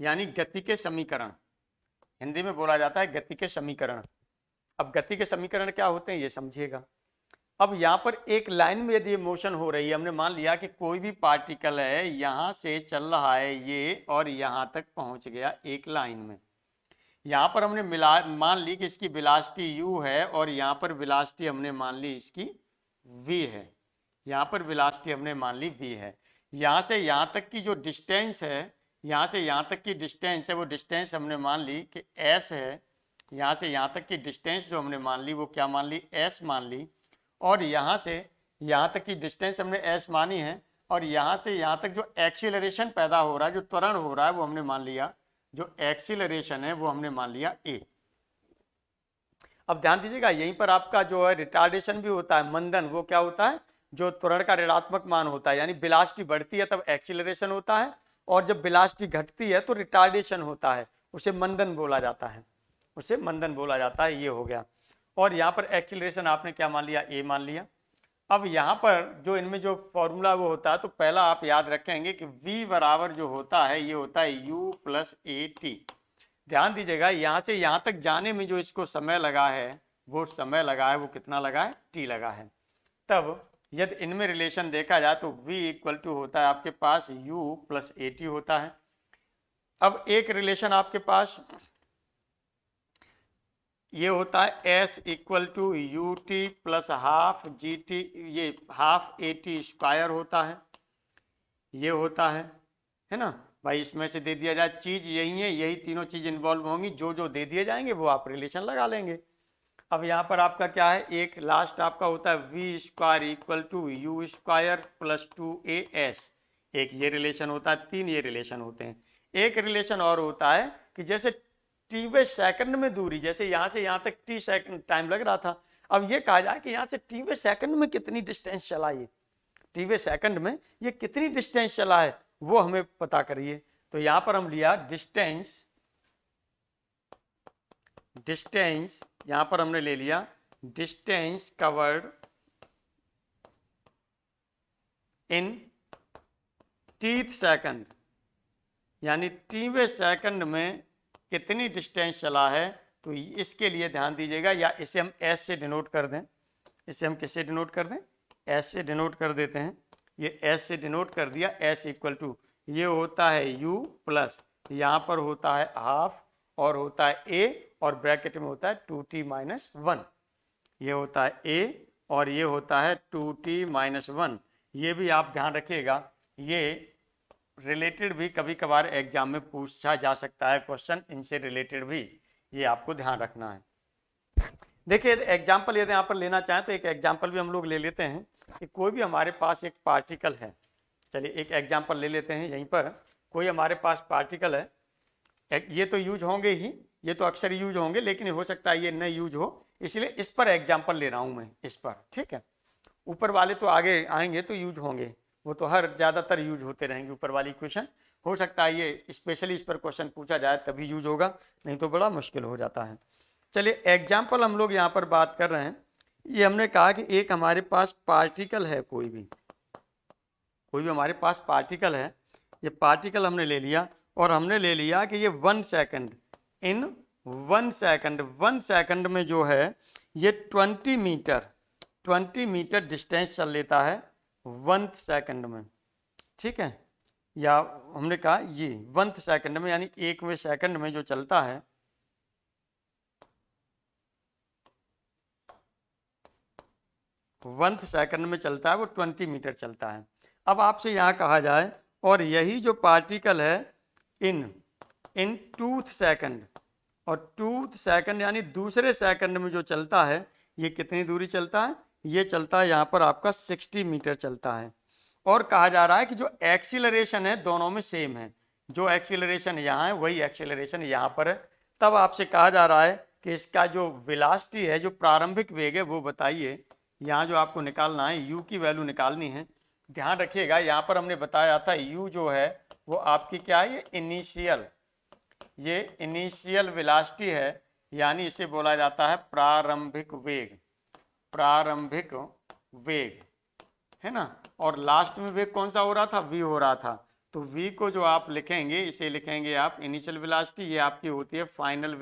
[SPEAKER 1] यानी गति के समीकरण, हिंदी में बोला जाता है गति के समीकरण। अब गति के समीकरण क्या होते हैं ये समझिएगा। अब यहाँ पर एक लाइन में यदि मोशन हो रही है, हमने मान लिया कि कोई भी पार्टिकल है, यहाँ से चल रहा है ये और यहाँ तक पहुँच गया एक लाइन में। यहाँ पर हमने मान ली कि इसकी वेलोसिटी u है और यहाँ पर वेलोसिटी हमने मान ली इसकी v है। यहाँ पर वेलोसिटी हमने मान ली v है। यहाँ से यहाँ तक की जो डिस्टेंस है, यहाँ से यहाँ तक की डिस्टेंस है, वो डिस्टेंस हमने मान ली कि s है। यहाँ से यहाँ तक की डिस्टेंस जो हमने मान ली वो क्या मान ली? s मान ली। और यहाँ से यहाँ तक की डिस्टेंस हमने s मानी है और यहाँ से यहाँ तक जो एक्सीलरेशन पैदा हो रहा है, जो त्वरण हो रहा है, वो हमने मान लिया, जो एक्सीलरेशन है वो हमने मान लिया a। अब ध्यान दीजिएगा, यहीं पर आपका जो है रिटार्डेशन भी होता है, मंदन। वो क्या होता है? जो त्वरण का ऋणात्मक मान होता है, यानी वेलोसिटी बढ़ती है तब एक्सीलरेशन होता है और जब वेलोसिटी घटती है तो रिटार्डेशन होता है, उसे मंदन बोला जाता है, उसे मंदन बोला जाता है। ये हो गया। और यहाँ पर एक्सीलरेशन आपने क्या मान लिया? a मान लिया। अब यहाँ पर जो इनमें जो फॉर्मूला वो होता है, तो पहला आप याद रखेंगे कि v बराबर जो होता है ये होता है u प्लस at। ध्यान दीजिएगा, यहाँ से यहाँ तक जाने में जो इसको समय लगा है, वो समय लगा है, वो कितना लगा है? t लगा है। तब यदि इनमें रिलेशन देखा जाए तो v इक्वल टू होता है आपके पास u प्लस at होता है। अब एक रिलेशन आपके पास ये होता है s equal to u t plus half g t, ये हाफ ए टी स्क्वायर होता है, ये होता है ना भाई। इसमें से दे दिया जाए चीज यही है, यही तीनों चीज इन्वॉल्व होंगी, जो जो दे दिए जाएंगे वो आप रिलेशन लगा लेंगे। अब यहाँ पर आपका क्या है? एक लास्ट आपका होता है v square equal to u square plus 2as। एक ये रिलेशन होता है, तीन ये रिलेशन होते हैं। एक रिलेशन और होता है कि जैसे टी सेकंड में दूरी, जैसे यहाँ से यहाँ तक टी सेकंड टाइम लग रहा था, अब ये कहा जाए कि यहाँ से टी सेकंड में कितनी डिस्टेंस चला, ये टी सेकंड में ये कितनी डिस्टेंस चला है वो हमें पता करिए। तो यहाँ पर हम लिया डिस्टेंस यहाँ पर हमने ले लिया distance covered in teeth second, यानी टीवे सेकंड में कितनी डिस्टेंस चला है। तो इसके लिए ध्यान दीजिएगा, या इसे हम एस से डिनोट कर दें, इसे हम किससे डिनोट कर दें? एस से डिनोट कर देते हैं। ये एस से डिनोट कर दिया, एस इक्वल टू ये होता है यू प्लस यहाँ पर होता है हाफ और होता है ए और ब्रैकेट में होता है 2t माइनस 1। ये होता है ए और ये होता है 2t माइनस 1। ये भी आप ध्यान रखिएगा, ये रिलेटेड भी कभी कभार एग्जाम में पूछा जा सकता है क्वेश्चन, इनसे रिलेटेड भी, ये आपको ध्यान रखना है। देखिए एग्जाम्पल यदि यहाँ पर लेना चाहें तो एक एग्जाम्पल भी हम लोग ले लेते हैं कि कोई भी हमारे पास एक पार्टिकल है। चलिए एक एग्जाम्पल ले लेते हैं। यहीं पर कोई हमारे पास पार्टिकल है, ये तो यूज होंगे ही, ये तो अक्सर यूज होंगे, लेकिन हो सकता है ये न यूज हो, इसलिए इस पर एग्जाम्पल ले रहा हूँ मैं, इस पर, ठीक है। ऊपर वाले तो आगे आएंगे तो यूज होंगे, वो तो हर ज़्यादातर यूज होते रहेंगे ऊपर वाली क्वेश्चन। हो सकता है ये स्पेशली इस पर क्वेश्चन पूछा जाए तभी यूज होगा, नहीं तो बड़ा मुश्किल हो जाता है। चलिए एग्जाम्पल हम लोग यहाँ पर बात कर रहे हैं। ये हमने कहा कि एक हमारे पास पार्टिकल है, कोई भी हमारे पास पार्टिकल है, ये पार्टिकल हमने ले लिया और हमने ले लिया कि ये 1 सेकंड, इन 1 सेकंड में जो है ये 20 मीटर डिस्टेंस चल लेता है 1 सेकंड में, ठीक है। या हमने कहा ये 1 सेकंड में, यानी 1वें सेकंड में जो चलता है 1 सेकंड में चलता है वो 20 मीटर चलता है। अब आपसे यहाँ कहा जाए और यही जो पार्टिकल है इन 2 सेकंड, और 2 सेकंड यानी दूसरे सेकंड में जो चलता है ये कितनी दूरी चलता है, ये चलता है यहाँ पर आपका 60 मीटर चलता है। और कहा जा रहा है कि जो एक्सीलरेशन है दोनों में सेम है, जो एक्सीलरेशन यहाँ है वही एक्सीलरेशन यहाँ पर है। तब आपसे कहा जा रहा है कि इसका जो वेलोसिटी है, जो प्रारंभिक वेग है वो बताइए। यहाँ जो आपको निकालना है u की वैल्यू निकालनी है। ध्यान रखिएगा यहाँ पर हमने बताया था u जो है वो आपकी क्या है, ये इनिशियल वेलोसिटी है, यानी इसे बोला जाता है प्रारंभिक वेग है ना। और लास्ट में वेग कौन सा हो रहा था, v हो रहा था। तो v को जो आप लिखेंगे, इसे लिखेंगे आप इनिशियल वेलोसिटी, ये आपकी होती है फाइनल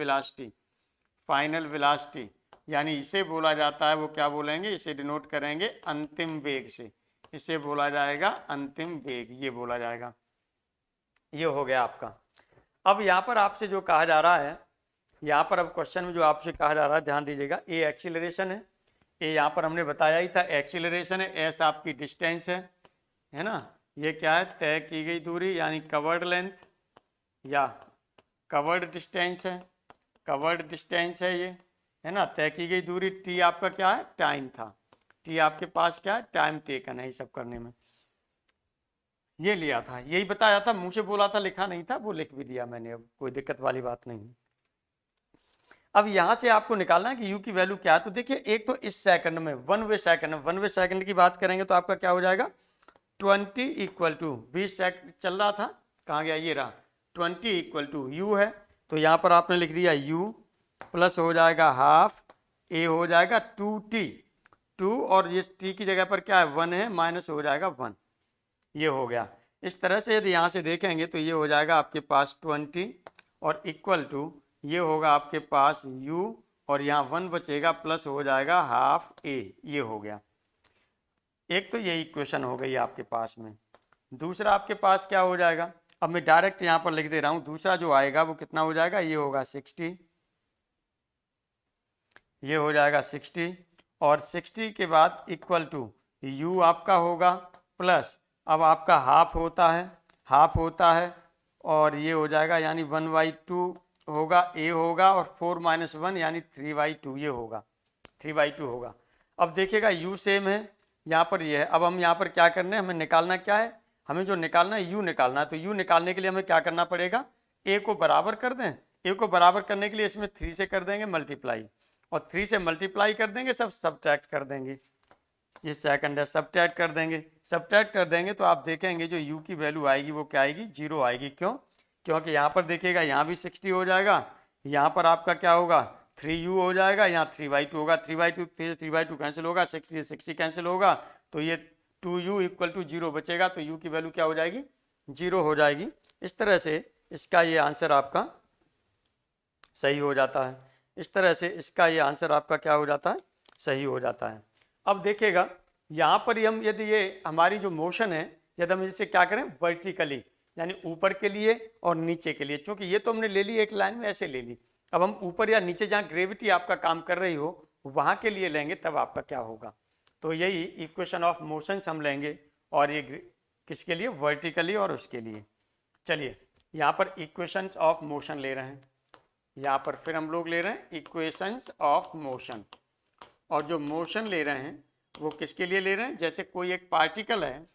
[SPEAKER 1] वेलोसिटी, यानी इसे बोला जाता है, वो क्या बोलेंगे, इसे डिनोट करेंगे अंतिम वेग से, इसे बोला जाएगा अंतिम वेग, ये बोला जाएगा। ये हो गया आपका। अब यहाँ पर आपसे जो कहा जा रहा है, यहाँ पर अब क्वेश्चन में जो आपसे कहा जा रहा है, ध्यान दीजिएगा, ए एक्सीलरेशन है, ए यहाँ पर हमने बताया ही था एक्सीलरेशन है, एस आपकी डिस्टेंस है ना। ये क्या है, तय की गई दूरी यानी कवर्ड लेंथ या कवर्ड डिस्टेंस है ये, है ना। तय की गई दूरी, टी आपका क्या है, टाइम था, टी आपके पास क्या है, टाइम टेकन है ये सब करने में। ये लिया था, यही बताया था, मुंह से बोला था, लिखा नहीं था, वो लिख भी दिया मैंने, अब कोई दिक्कत वाली बात नहीं। अब यहां से आपको निकालना है कि u की वैल्यू क्या है। तो देखिए एक तो इस सेकंड में 1वें सेकंड की बात करेंगे तो आपका क्या हो जाएगा, 20 इक्वल टू 20 सेकंड चल रहा था, कहाँ गया, ये रहा, 20 इक्वल टू u है। तो यहाँ पर आपने लिख दिया u प्लस हो जाएगा हाफ a हो जाएगा 2t, 2 और ये t की जगह पर क्या है 1 है, माइनस हो जाएगा 1, ये हो गया। इस तरह से यदि यहाँ से देखेंगे तो ये हो जाएगा आपके पास 20 और इक्वल टू ये होगा आपके पास u और यहाँ 1 बचेगा प्लस हो जाएगा हाफ a, ये हो गया। एक तो ये इक्वेशन हो गई आपके पास में। दूसरा आपके पास क्या हो जाएगा, अब मैं डायरेक्ट यहाँ पर लिख दे रहा हूँ, दूसरा जो आएगा वो कितना हो जाएगा, ये होगा 60, ये हो जाएगा 60 और 60 के बाद इक्वल टू u आपका होगा प्लस, अब आपका हाफ होता है और ये हो जाएगा यानी 1/2 होगा, a होगा और 4 - 1 यानी 3/2, ये होगा 3/2 होगा। अब देखिएगा u सेम है, यहाँ पर ये है। अब हम यहाँ पर क्या करना है, हमें निकालना क्या है, हमें जो निकालना है u निकालना है। तो u निकालने के लिए हमें क्या करना पड़ेगा, a को बराबर कर दें, a को बराबर करने के लिए इसमें 3 से कर देंगे मल्टीप्लाई, और 3 से मल्टीप्लाई कर देंगे, सब सब्ट्रैक्ट कर देंगे, ये सेकंड है, सब्ट्रैक्ट कर देंगे तो आप देखेंगे जो u की वैल्यू आएगी वो क्या आएगी, 0 आएगी। क्यों, क्योंकि यहाँ पर देखिएगा यहाँ भी 60 हो जाएगा, यहाँ पर आपका क्या होगा 3u हो जाएगा, यहाँ 3/2 होगा, 3/2 फिर 3/2 कैंसिल होगा, 60 कैंसिल होगा, तो ये 2u इक्वल टू 0 बचेगा। तो u की वैल्यू क्या हो जाएगी, 0 हो जाएगी। इस तरह से इसका ये आंसर आपका सही हो जाता है, इस तरह से इसका ये आंसर आपका क्या हो जाता है, सही हो जाता है। अब देखिएगा यहाँ पर हम यदि ये हमारी जो मोशन है, यदि हम इसे क्या करें वर्टिकली, यानी ऊपर के लिए और नीचे के लिए, क्योंकि ये तो हमने ले ली एक लाइन में ऐसे ले ली, अब हम ऊपर या नीचे जहाँ ग्रेविटी आपका काम कर रही हो वहाँ के लिए लेंगे, तब आपका क्या होगा। तो यही इक्वेशन ऑफ मोशन हम लेंगे, और ये किसके लिए, वर्टिकली और उसके लिए। चलिए यहाँ पर इक्वेशंस ऑफ मोशन ले रहे हैं, यहाँ पर फिर हम लोग ले रहे हैं इक्वेशंस ऑफ मोशन, और जो मोशन ले रहे हैं वो किसके लिए ले रहे हैं, जैसे कोई एक पार्टिकल है,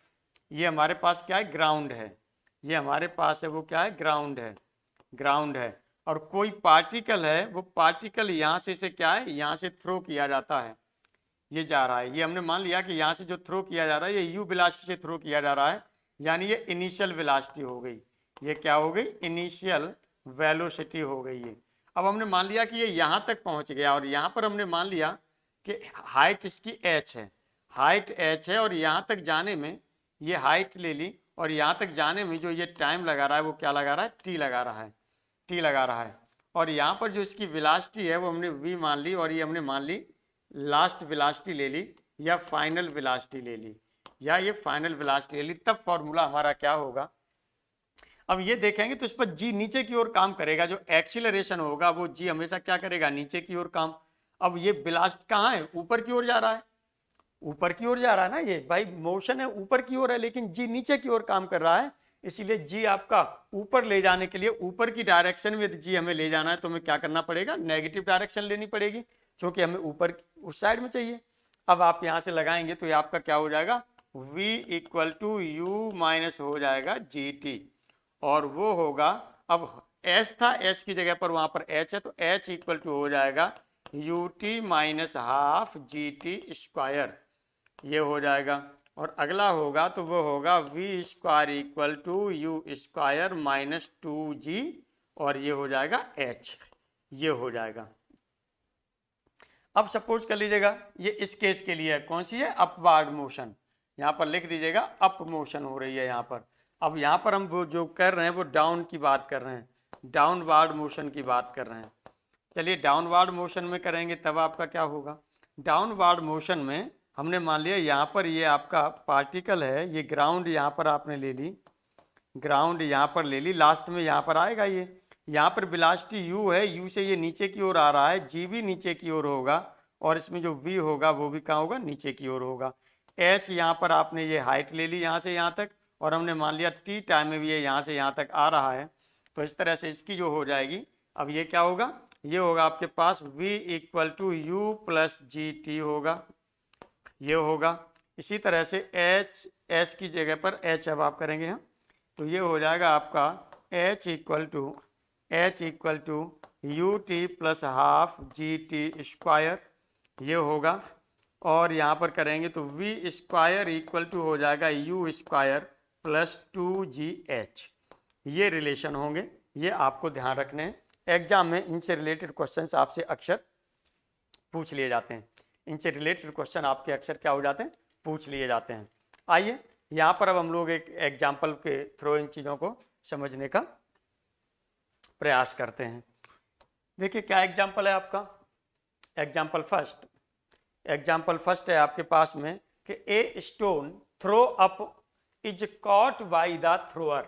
[SPEAKER 1] ये हमारे पास क्या है, ग्राउंड है, ये हमारे पास है वो क्या है, ग्राउंड है, और कोई पार्टिकल है, वो पार्टिकल यहाँ से इसे क्या है, यहाँ से थ्रो किया जाता है, ये जा रहा है, ये हमने मान लिया कि यहाँ से जो थ्रो किया जा रहा है ये u वेलोसिटी से थ्रो किया जा रहा है, यानी ये इनिशियल वेलोसिटी हो गई, ये क्या हो गई, इनिशियल वेलोसिटी हो गई ये। अब हमने मान लिया कि ये यहाँ तक पहुँच गया और यहाँ पर हमने मान लिया कि हाइट इसकी h है, हाइट h है और यहाँ तक जाने में ये हाइट ले ली और यहाँ तक जाने में जो ये टाइम लगा रहा है वो क्या लगा रहा है, t लगा रहा है, t लगा रहा है। और यहाँ पर जो इसकी वेलोसिटी है वो हमने v मान ली और ये हमने मान ली लास्ट वेलोसिटी ले ली या फाइनल वेलोसिटी ले ली या ये फाइनल वेलोसिटी ले ली, तब फॉर्मूला हमारा क्या होगा। अब ये देखेंगे तो इस पर जी नीचे की ओर काम करेगा, जो एक्सीलरेशन होगा वो जी हमेशा क्या करेगा, नीचे की ओर काम। अब ये वेलोसिटी कहाँ है, ऊपर की ओर जा रहा है, ऊपर की ओर जा रहा है ना, ये भाई मोशन है ऊपर की ओर है, लेकिन जी नीचे की ओर काम कर रहा है, इसीलिए जी आपका ऊपर ले जाने के लिए, ऊपर की डायरेक्शन में यदि जी हमें ले जाना है तो हमें क्या करना पड़ेगा, नेगेटिव डायरेक्शन लेनी पड़ेगी, क्योंकि हमें ऊपर उस साइड में चाहिए। अब आप यहाँ से लगाएंगे तो ये आपका क्या हो जाएगा, v equal to u minus हो जाएगा जी टी, और वो होगा, अब s था, s की जगह पर वहां पर h है तो h इक्वल टू हो जाएगा u t minus half g t square, ये हो जाएगा। और अगला होगा तो वो होगा v square equal to u square minus two g, और ये हो जाएगा h, ये हो जाएगा। अब सपोज कर लीजिएगा ये इस केस के लिए है, कौन सी है, अपवार्ड मोशन, यहाँ पर लिख दीजिएगा अप मोशन हो रही है यहाँ पर। अब यहाँ पर हम वो जो कर रहे हैं वो डाउन की बात कर रहे हैं, डाउनवार्ड मोशन की बात कर रहे हैं। चलिए डाउनवार्ड मोशन में करेंगे तब आपका क्या होगा, डाउनवार्ड मोशन में हमने मान लिया यहाँ पर ये आपका पार्टिकल है, ये ग्राउंड यहाँ पर आपने ले ली, ग्राउंड यहाँ पर ले ली, लास्ट में यहाँ पर आएगा ये, यहाँ पर वेलोसिटी u है, u से ये नीचे की ओर आ रहा है, g भी नीचे की ओर होगा और इसमें जो v होगा वो भी कहाँ होगा, नीचे की ओर होगा। h यहाँ पर आपने ये हाइट ले ली यहाँ से यहाँ तक, और हमने मान लिया t टाइम में भी ये यहाँ से यहाँ तक आ रहा है, तो इस तरह से इसकी जो हो जाएगी, अब ये क्या होगा, ये होगा आपके पास v equal to u plus g t होगा, ये होगा। इसी तरह से h, s की जगह पर h अब आप करेंगे हम, तो ये हो जाएगा आपका h equal to u t plus half g t square, ये होगा। और यहाँ पर करेंगे तो v स्क्वायर इक्वल टू हो जाएगा you square plus two ji H, ये रिलेशन होंगे, ये आपको ध्यान रखने हैं। एग्जाम में इनसे रिलेटेड क्वेश्चंस आपसे अक्सर पूछ लिए जाते हैं, इनसे रिलेटेड क्वेश्चन आपके अक्सर क्या हो जाते हैं, पूछ लिए जाते हैं। आइए यहाँ पर अब हम लोग एक एग्जाम्पल के थ्रू इन चीज़ों को समझने का प्रयास करते हैं। देखिए क्या एग्जाम्पल है आपका, एग्जाम्पल फर्स्ट है आपके पास में कि a stone throw up is caught by the thrower.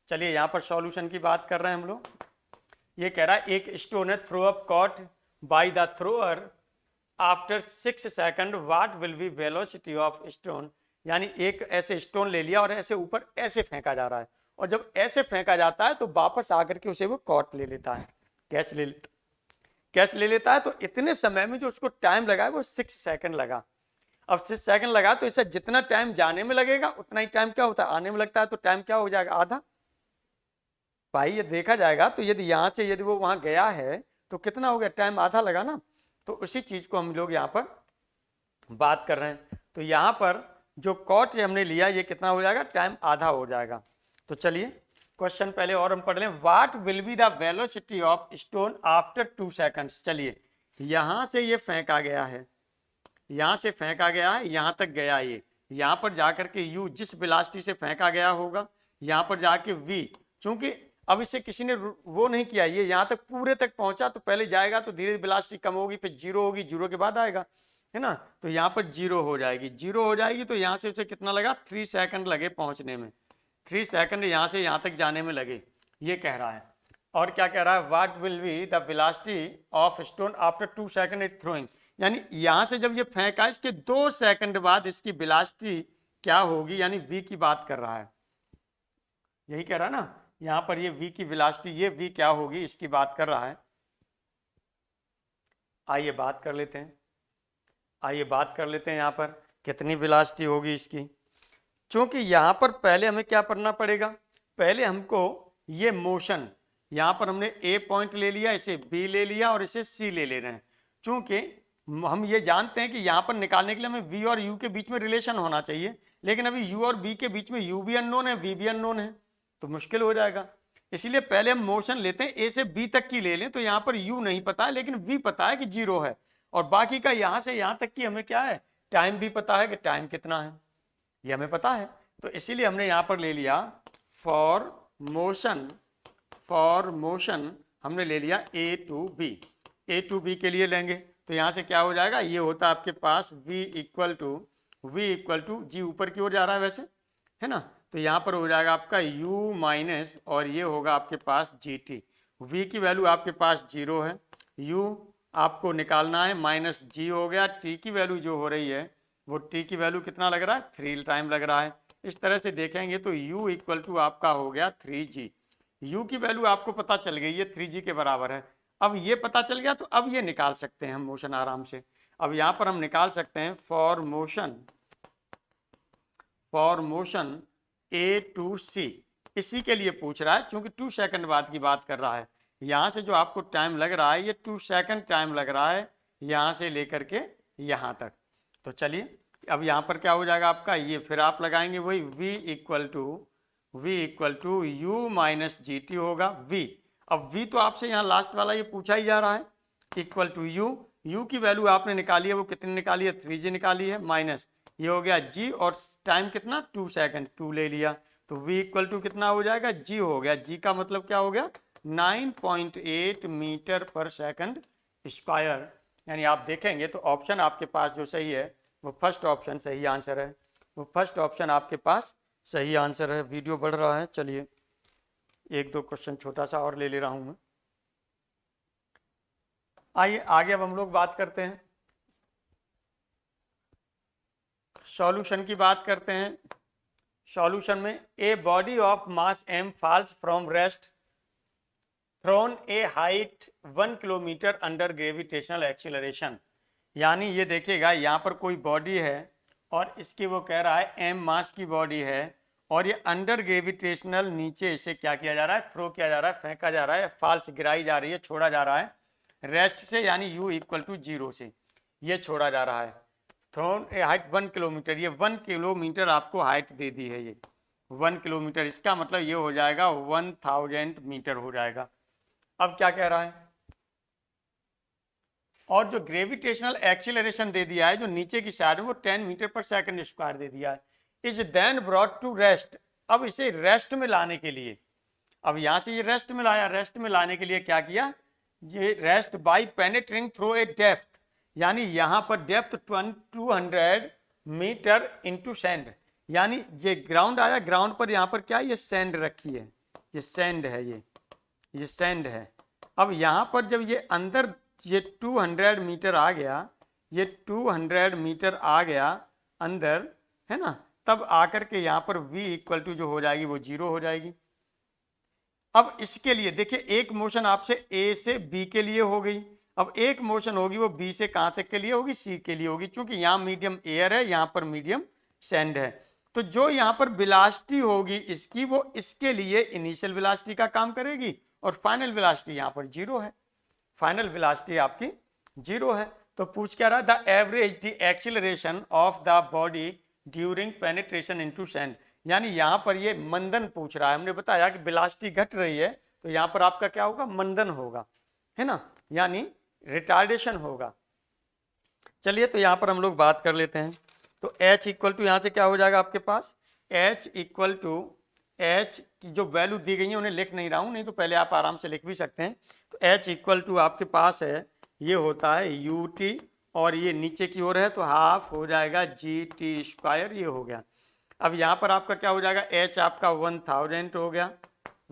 [SPEAKER 1] चलिए यहाँ पर सॉल्यूशन की बात कर रहे हैं हम लोग। ये कह रहा है एक स्टोन है throw up caught by the thrower after 6 second, what will be velocity of stone. यानी एक ऐसे स्टोन ले लिया और ऐसे ऊपर ऐसे फेंका जा रहा है, और जब ऐसे फेंका जाता है तो वापस आकर के उसे वो कॉट ले लेता है, कैच ले लेता है। तो इतने समय में जो उसको टाइम लगा है वो 6 सेकंड लगा। अब 6 सेकंड लगा तो इससे जितना टाइम जाने में लगेगा उतना ही टाइम क्या होता है, आने में लगता है, तो टाइम क्या हो जाएगा, आधा। भाई ये देखा जाएगा तो यदि यहाँ से यदि वो वहां गया है तो कितना हो गया, टाइम आधा लगा ना। तो उसी चीज को हम लोग यहाँ पर बात कर रहे हैं। तो यहाँ पर जो कॉट हमने लिया ये कितना हो जाएगा, टाइम आधा हो जाएगा। तो चलिए क्वेश्चन पहले और हम पढ़ लें, what will be the velocity of stone after 2 seconds. चलिए यहाँ से ये फेंका गया है, यहाँ से फेंका गया है, यहाँ तक गया ये, यहाँ पर जाकर के u जिस वेलोसिटी से फेंका गया होगा, यहाँ पर जाके v, चूंकि अब इसे किसी ने वो नहीं किया, ये यहाँ तक पूरे तक पहुंचा तो पहले जाएगा तो धीरे धीरे वेलोसिटी कम होगी, फिर जीरो होगी, जीरो के बाद आएगा, है ना। तो यहाँ पर जीरो हो जाएगी, तो यहाँ से उसे कितना लगा, 3 सेकंड लगे पहुंचने में, 3 सेकंड यहाँ से यहाँ तक जाने में लगे, ये कह रहा है। और क्या कह रहा है, what will be the velocity of stone after 2 second it throwing. यानी यहाँ से जब ये फेंका इसके 2 सेकंड बाद इसकी वेलोसिटी क्या होगी, यानी v की बात कर रहा है, यही कह रहा है ना, यहाँ पर ये v की वेलोसिटी, ये v क्या होगी इसकी बात कर रहा है। आइए बात कर लेते हैं, यहाँ पर कितनी वेलोसिटी होगी इसकी। क्योंकि यहाँ पर पहले हमें क्या पढ़ना पड़ेगा, पहले हमको ये मोशन, यहाँ पर हमने ए पॉइंट ले लिया, इसे बी ले लिया और इसे सी ले रहे हैं। चूंकि हम ये जानते हैं कि यहाँ पर निकालने के लिए हमें v और u के बीच में रिलेशन होना चाहिए, लेकिन अभी u और b के बीच में u भी अननोन है, v भी अननोन है, तो मुश्किल हो जाएगा। इसलिए पहले हम मोशन लेते हैं, ए से बी तक की ले लें, तो यहाँ पर यू नहीं पता है लेकिन वी पता है कि 0 है, और बाकी का यहाँ से यहाँ तक की हमें क्या है, टाइम भी पता है कि टाइम कितना है, ये हमें पता है। तो इसीलिए हमने यहाँ पर ले लिया फॉर मोशन हमने ले लिया ए टू बी के लिए लेंगे, तो यहाँ से क्या हो जाएगा, ये होता है आपके पास v इक्वल टू जी ऊपर की ओर जा रहा है वैसे, है ना, तो यहाँ पर हो जाएगा आपका u माइनस, और ये होगा आपके पास gt। v की वैल्यू आपके पास 0 है, u आपको निकालना है, माइनस g हो गया, t की वैल्यू जो हो रही है वो t की वैल्यू कितना लग रहा है, 3 टाइम लग रहा है। इस तरह से देखेंगे तो u इक्वल टू आपका हो गया 3g। u की वैल्यू आपको पता चल गई है 3g के बराबर है। अब ये पता चल गया तो अब ये निकाल सकते हैं हम मोशन आराम से। अब यहाँ पर हम निकाल सकते हैं फॉर मोशन ए टू सी, इसी के लिए पूछ रहा है क्योंकि 2 सेकंड बाद की बात कर रहा है। यहाँ से जो आपको टाइम लग रहा है ये 2 सेकंड टाइम लग रहा है यहाँ से लेकर के यहाँ तक। तो चलिए अब यहाँ पर क्या हो जाएगा आपका, ये फिर आप लगाएंगे वही v equal to u minus g t होगा v। अब v तो आपसे यहाँ लास्ट वाला ये पूछा ही जा रहा है, इक्वल टू u की वैल्यू आपने निकाली है, वो कितनी निकाली है, 3g निकाली है, माइनस ये हो गया g, और टाइम कितना 2 सेकंड, 2 ले लिया, तो v इक्वल टू कितना हो जाएगा, g हो गया। g का मतलब क्या हो गया, 9.8 मीटर पर सेकंड स्क्वायर। यानी आप देखेंगे तो ऑप्शन आपके पास जो सही है वो फर्स्ट ऑप्शन सही आंसर है, वो फर्स्ट ऑप्शन आपके पास सही आंसर है। वीडियो बढ़ रहा है, चलिए 1-2 क्वेश्चन छोटा सा और ले ले रहा हूं मैं। आइए आगे अब हम लोग बात करते हैं, सॉल्यूशन की बात करते हैं। सॉल्यूशन में a body of mass m falls from rest thrown a height 1 kilometre under gravitational acceleration. यानी ये देखिएगा यहाँ पर कोई बॉडी है और इसकी वो कह रहा है m मास की बॉडी है, और ये अंडर ग्रेविटेशनल नीचे इसे क्या किया जा रहा है, थ्रो किया जा रहा है, फेंका जा रहा है, फॉल्स गिराई जा रही है, छोड़ा जा रहा है रेस्ट से, यानी u इक्वल टू 0 से ये छोड़ा जा रहा है। थ्रोन ए हाइट 1 किलोमीटर, ये 1 किलोमीटर आपको हाइट दे दी है, ये 1 किलोमीटर, इसका मतलब ये हो जाएगा 1000 मीटर हो जाएगा। अब क्या कह रहा है, और जो ग्रेविटेशनल एक्सीलरेशन दे दिया है जो नीचे की साइड में वो 10 मीटर पर सेकंड स्क्वायर दे दिया है, is then brought to rest. अब इसे रेस्ट में लाने के लिए, अब यहां से ये रेस्ट में लाया, रेस्ट में लाने के लिए क्या किया, ये rest by penetrating through a depth, यानी यहां पर डेप्थ 200 मीटर इनटू सैंड, यानी ये ग्राउंड आया, ग्राउंड पर यहां पर क्या ये सैंड रखी है, ये सैंड है, ये सैंड है। अब यहां पर जब ये अंदर ये 200 मीटर आ गया, ये 200 मीटर आ गया अंदर, है ना, तब आकर के यहाँ पर v इक्वल टू जो हो जाएगी वो 0 हो जाएगी। अब इसके लिए देखिए एक मोशन आपसे a से b के लिए हो गई, अब एक मोशन होगी वो b से कहाँ तक के लिए होगी, c के लिए होगी, क्योंकि यहाँ मीडियम एयर है, यहाँ पर मीडियम सैंड है। तो जो यहाँ पर वेलोसिटी होगी इसकी, वो इसके लिए इनिशियल वेलोसिटी का काम करेगी, और फाइनल वेलोसिटी यहाँ पर 0 है, फाइनल वेलोसिटी आपकी 0 है। तो पूछ क्या रहा, the average the acceleration of the body during penetration into sand, यानी यहाँ पर ये मंदन पूछ रहा है। हमने बताया कि वेलोसिटी घट रही है तो यहाँ पर आपका क्या होगा, मंदन होगा, है ना, यानी रिटार्डेशन होगा। चलिए तो यहाँ पर हम लोग बात कर लेते हैं। तो H इक्वल टू यहाँ से क्या हो जाएगा आपके पास, H इक्वल टू H की जो वैल्यू दी गई है उन्हें लिख नहीं रहा हूँ, नहीं तो पहले आप आराम से लिख भी सकते हैं। तो H इक्वल टू आपके पास है, ये होता है UT, और ये नीचे की ओर है तो हाफ हो जाएगा GT स्क्वायर, ये हो गया। अब यहाँ पर आपका क्या हो जाएगा, H आपका 1000 हो गया,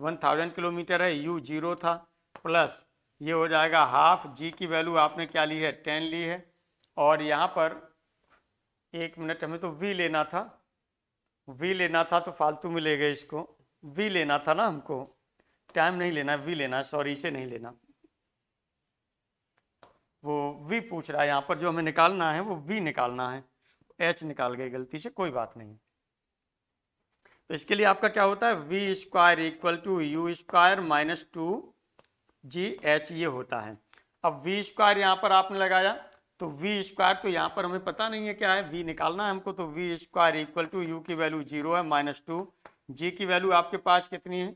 [SPEAKER 1] 1000 किलोमीटर है, U 0 था, प्लस ये हो जाएगा हाफ, G की वैल्यू आपने क्या ली है, 10 ली है, और यहाँ पर 1 मिनट हमें तो V लेना था तो फालतू में ले गए इसको, V लेना था ना हमको, टाइम नहीं लेना, V लेना, सॉरी इसे नहीं लेना, वो V पूछ रहा है यहाँ पर, जो हमें निकालना है वो V निकालना है, H निकाल गए गलती से, कोई बात नहीं। तो इसके लिए आपका क्या होता है, V square equal to U square minus 2GH, ये होता है। अब V स्क्वायर यहाँ पर आपने लगाया तो V स्क्वायर, तो यहाँ पर हमें पता नहीं है क्या है, V निकालना है हमको, तो V square equal to U की वैल्यू 0 है, माइनस 2, G की वैल्यू आपके पास कितनी है,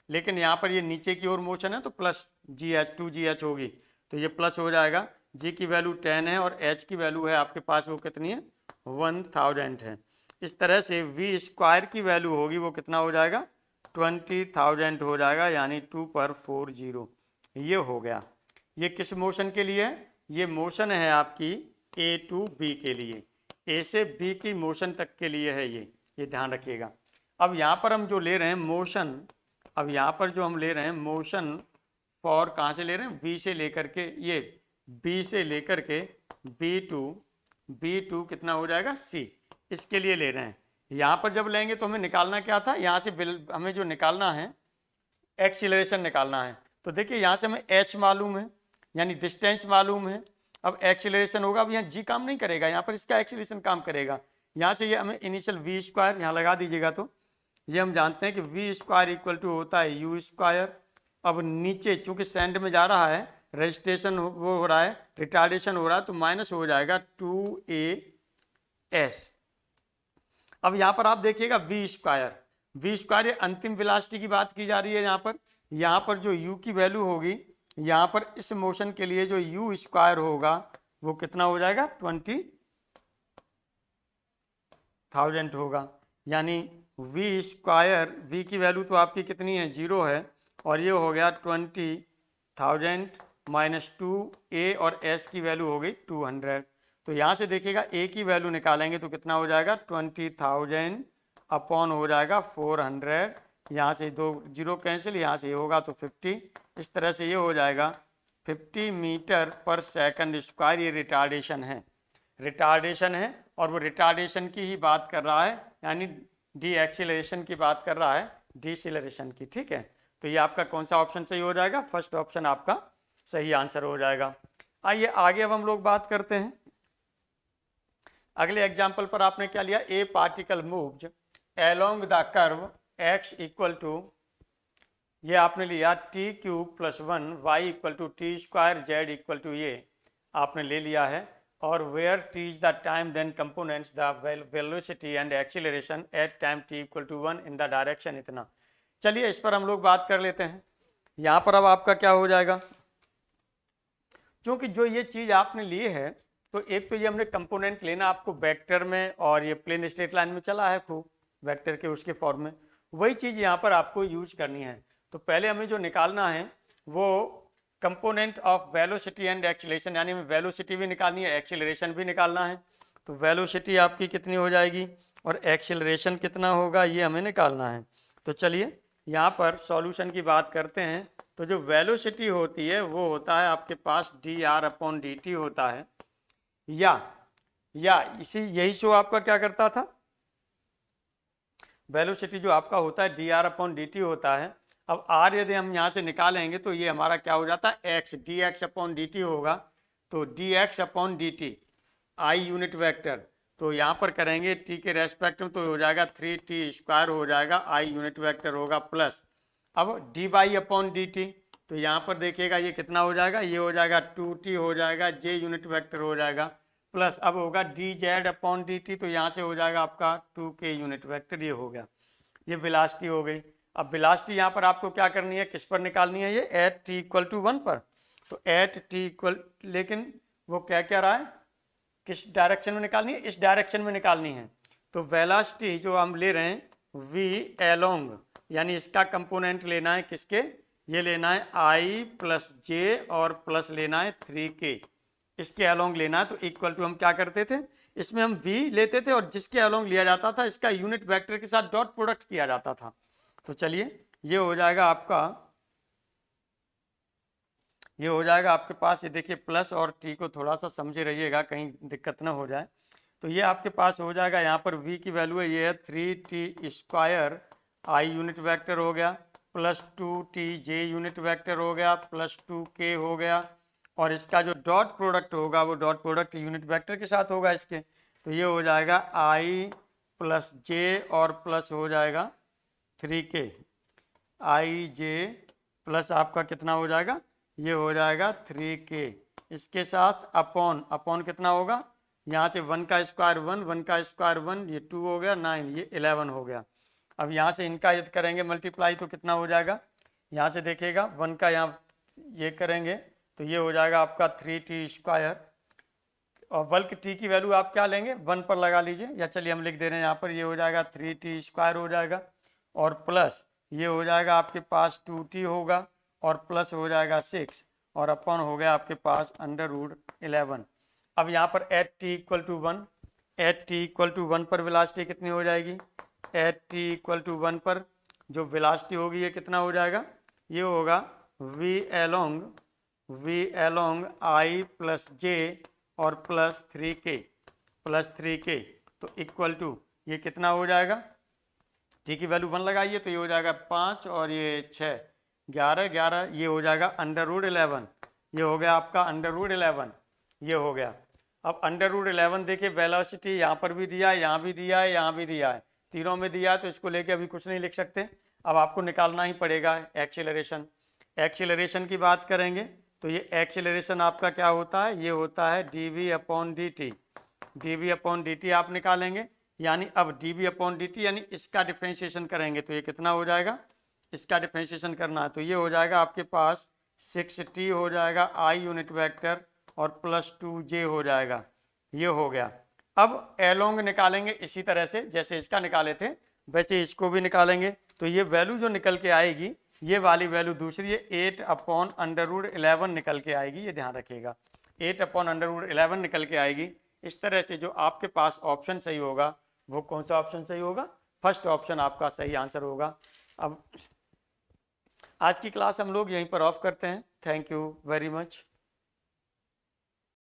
[SPEAKER 1] लेकिन यहाँ पर ये नीचे की ओर मोशन है तो प्लस जी एच 2GH होगी, तो ये प्लस हो जाएगा। जी की वैल्यू 10 है और एच की वैल्यू है आपके पास वो कितनी है 1000 है। इस तरह से वी स्क्वायर की वैल्यू होगी वो कितना हो जाएगा 20,000 हो जाएगा, यानी 2/40 ये हो गया। ये किस मोशन के लिए है? ये मोशन है आपकी ए टू बी के लिए, ए से बी की मोशन तक के लिए है ये ध्यान रखिएगा। अब यहाँ पर हम जो ले रहे हैं मोशन, अब यहाँ पर जो हम ले रहे हैं मोशन फॉर कहाँ से ले रहे हैं, बी से लेकर के, ये बी से लेकर के बी टू कितना हो जाएगा सी, इसके लिए ले रहे हैं। यहाँ पर जब लेंगे तो हमें निकालना क्या था, यहाँ से हमें जो निकालना है एक्सीलरेशन निकालना है। तो देखिए यहाँ से हमें एच मालूम है, यानी डिस्टेंस मालूम है। अब एक्सीलरेशन होगा, अब यहाँ जी काम नहीं करेगा, यहाँ पर इसका एक्सीलरेशन काम करेगा। यहाँ से ये हमें इनिशियल वी स्क्वायर यहाँ लगा दीजिएगा, तो ये हम जानते हैं कि वी स्क्वायर इक्वल टू होता है यू स्क्वायर। अब नीचे चूंकि सैंड में जा रहा है, रजिस्ट्रेशन वो हो रहा है, रिटार्डेशन हो रहा है, तो माइनस हो जाएगा 2AS। अब यहाँ पर आप देखिएगा वी स्क्वायर ये अंतिम वेलोसिटी की बात की जा रही है। यहाँ पर जो u की वैल्यू होगी, यहाँ पर इस मोशन के लिए जो u स्क्वायर होगा वो कितना हो जाएगा 20,000 होगा, यानी वी स्क्वायर, वी की वैल्यू तो आपकी कितनी है 0 है, और ये हो गया 20,000 माइनस 2A और S की वैल्यू हो गई 200। तो यहाँ से देखिएगा A की वैल्यू निकालेंगे तो कितना हो जाएगा 20,000 अपॉन हो जाएगा 400, यहाँ से 2 0 कैंसिल, यहाँ से ये होगा तो 50। इस तरह से ये हो जाएगा 50 मीटर पर सेकंड स्क्वायर। ये रिटार्डेशन है और वो रिटार्डेशन की ही बात कर रहा है, यानी डी एक्सीलरेशन की बात कर रहा है, डिसेलरेशन की। ठीक है, तो ये आपका कौन सा ऑप्शन सही हो जाएगा, फर्स्ट ऑप्शन आपका सही आंसर हो जाएगा। आइए आगे अब हम लोग बात करते हैं अगले एग्जाम्पल पर। आपने क्या लिया, a particle moves along the curve x equal to, ये आपने लिया t³ + 1, y equal to t² z equal to, ये आपने ले लिया है। और where t is the time then components the velocity and acceleration at time t equal to 1 in the direction इतना। चलिए इस पर हम लोग बात कर लेते हैं। यहाँ पर अब आपका क्या हो जाएगा, क्योंकि जो ये चीज़ आपने ली है, तो एक तो ये हमने कंपोनेंट लेना आपको वेक्टर में, और ये प्लेन स्ट्रेट लाइन में चला है खूब वेक्टर के उसके फॉर्म में, वही चीज़ यहाँ पर आपको यूज करनी है। तो पहले हमें जो निकालना है वो component of velocity and acceleration, यानी हमें वेलोसिटी भी निकालनी है, एक्सीलरेशन भी निकालना है। तो वेलोसिटी आपकी कितनी हो जाएगी और एक्सीलरेशन कितना होगा, ये हमें निकालना है। तो चलिए यहाँ पर सॉल्यूशन की बात करते हैं। तो जो वेलोसिटी होती है वो होता है आपके पास dr/dt होता है, या इसी यही शो आपका क्या करता था, वेलोसिटी जो आपका होता है dr/dt होता है। अब r यदि हम यहाँ से निकालेंगे तो ये हमारा क्या हो जाता है x, dx/dt होगा। तो dx/dt i यूनिट वेक्टर, तो यहाँ पर करेंगे t के रेस्पेक्ट में तो हो जाएगा 3t² हो जाएगा, i यूनिट वेक्टर होगा प्लस। अब dy/dt, तो यहाँ पर देखिएगा ये कितना हो जाएगा, ये हो जाएगा 2t हो जाएगा, j यूनिट वेक्टर हो जाएगा प्लस। अब होगा dz/dt, तो यहाँ से हो जाएगा आपका 2k यूनिट वेक्टर, ये हो गया, ये वेलोसिटी हो गई। अब वेलोसिटी यहाँ पर आपको क्या करनी है, किस पर निकालनी है, ये एट t इक्वल टू 1 पर। तो एट t इक्वल, लेकिन वो क्या रहा है, किस डायरेक्शन में निकालनी है, इस डायरेक्शन में निकालनी है। तो वेलोसिटी जो हम ले रहे हैं v अलोंग, यानी इसका कंपोनेंट लेना है किसके, ये लेना है i + j और प्लस लेना है 3k, इसके अलोंग लेना है। तो इक्वल टू हम क्या करते थे, इसमें हम v लेते थे और जिसके अलोंग लिया जाता था इसका यूनिट वेक्टर के साथ डॉट प्रोडक्ट किया जाता था। तो चलिए ये हो जाएगा आपका, ये हो जाएगा आपके पास, ये देखिए प्लस और t को थोड़ा सा समझे रहिएगा कहीं दिक्कत ना हो जाए। तो ये आपके पास हो जाएगा, यहाँ पर v की वैल्यू है ये है 3t² i यूनिट वेक्टर हो गया, plus 2t j unit vector हो गया, प्लस 2k हो गया, और इसका जो डॉट प्रोडक्ट होगा वो डॉट प्रोडक्ट यूनिट वेक्टर के साथ होगा इसके। तो ये हो जाएगा i + j और प्लस हो जाएगा 3k, i j प्लस आपका कितना हो जाएगा, ये हो जाएगा 3k, इसके साथ अपॉन कितना होगा, यहाँ से 1 का स्क्वायर 1, 1 का स्क्वायर 1, ये 2 हो गया 9, ये 11 हो गया। अब यहाँ से इनका यदि करेंगे मल्टीप्लाई तो कितना हो जाएगा यहाँ से देखिएगा 1 का यहाँ ये करेंगे तो ये हो जाएगा आपका 3t²। और बल्क टी की वैल्यू आप क्या लेंगे 1 पर लगा लीजिए, या चलिए हम लिख दे रहे हैं यहाँ पर, ये हो जाएगा 3t² हो जाएगा, और प्लस ये हो जाएगा आपके पास 2t होगा, और प्लस हो जाएगा 6, और अपन हो गया आपके पास √11। अब यहाँ पर एट टी इक्वल टू 1 पर वेलोसिटी कितनी हो जाएगी, एट टी इक्वल टू 1 पर जो वेलोसिटी होगी ये कितना हो जाएगा, ये होगा v along I plus j और प्लस 3k तो इक्वल टू ये कितना हो जाएगा, टी की वैल्यू 1 लगाइए तो ये हो जाएगा 5 और ये 6, 11 ये हो जाएगा √11, ये हो गया आपका √11, ये हो गया। अब √11 देखिए वेलोसिटी यहाँ पर भी दिया है, यहाँ भी दिया है, यहाँ भी दिया है, तीनों में दिया है, तो इसको लेके अभी कुछ नहीं लिख सकते। अब आपको निकालना ही पड़ेगा एक्सीलरेशन की बात करेंगे तो ये एक्सीलरेशन आपका क्या होता है, ये होता है dv/dt आप निकालेंगे, यानी अब dv/dt यानी इसका डिफ्रेंशिएशन करेंगे तो ये कितना हो जाएगा, इसका डिफ्रेंशिएशन करना है तो ये हो जाएगा आपके पास 6t हो जाएगा I यूनिट वेक्टर और प्लस 2j हो जाएगा, ये हो गया। अब एलोंग निकालेंगे इसी तरह से जैसे इसका निकाले थे वैसे इसको भी निकालेंगे, तो ये वैल्यू जो निकल के आएगी ये वाली वैल्यू दूसरी है 8/√11 निकल के आएगी, ये ध्यान रखिएगा 8/√11 निकल के आएगी। इस तरह से जो आपके पास ऑप्शन सही होगा वो कौन सा ऑप्शन सही होगा, फर्स्ट ऑप्शन आपका सही आंसर होगा। अब आज की क्लास हम लोग यहीं पर ऑफ करते हैं। Thank you very much.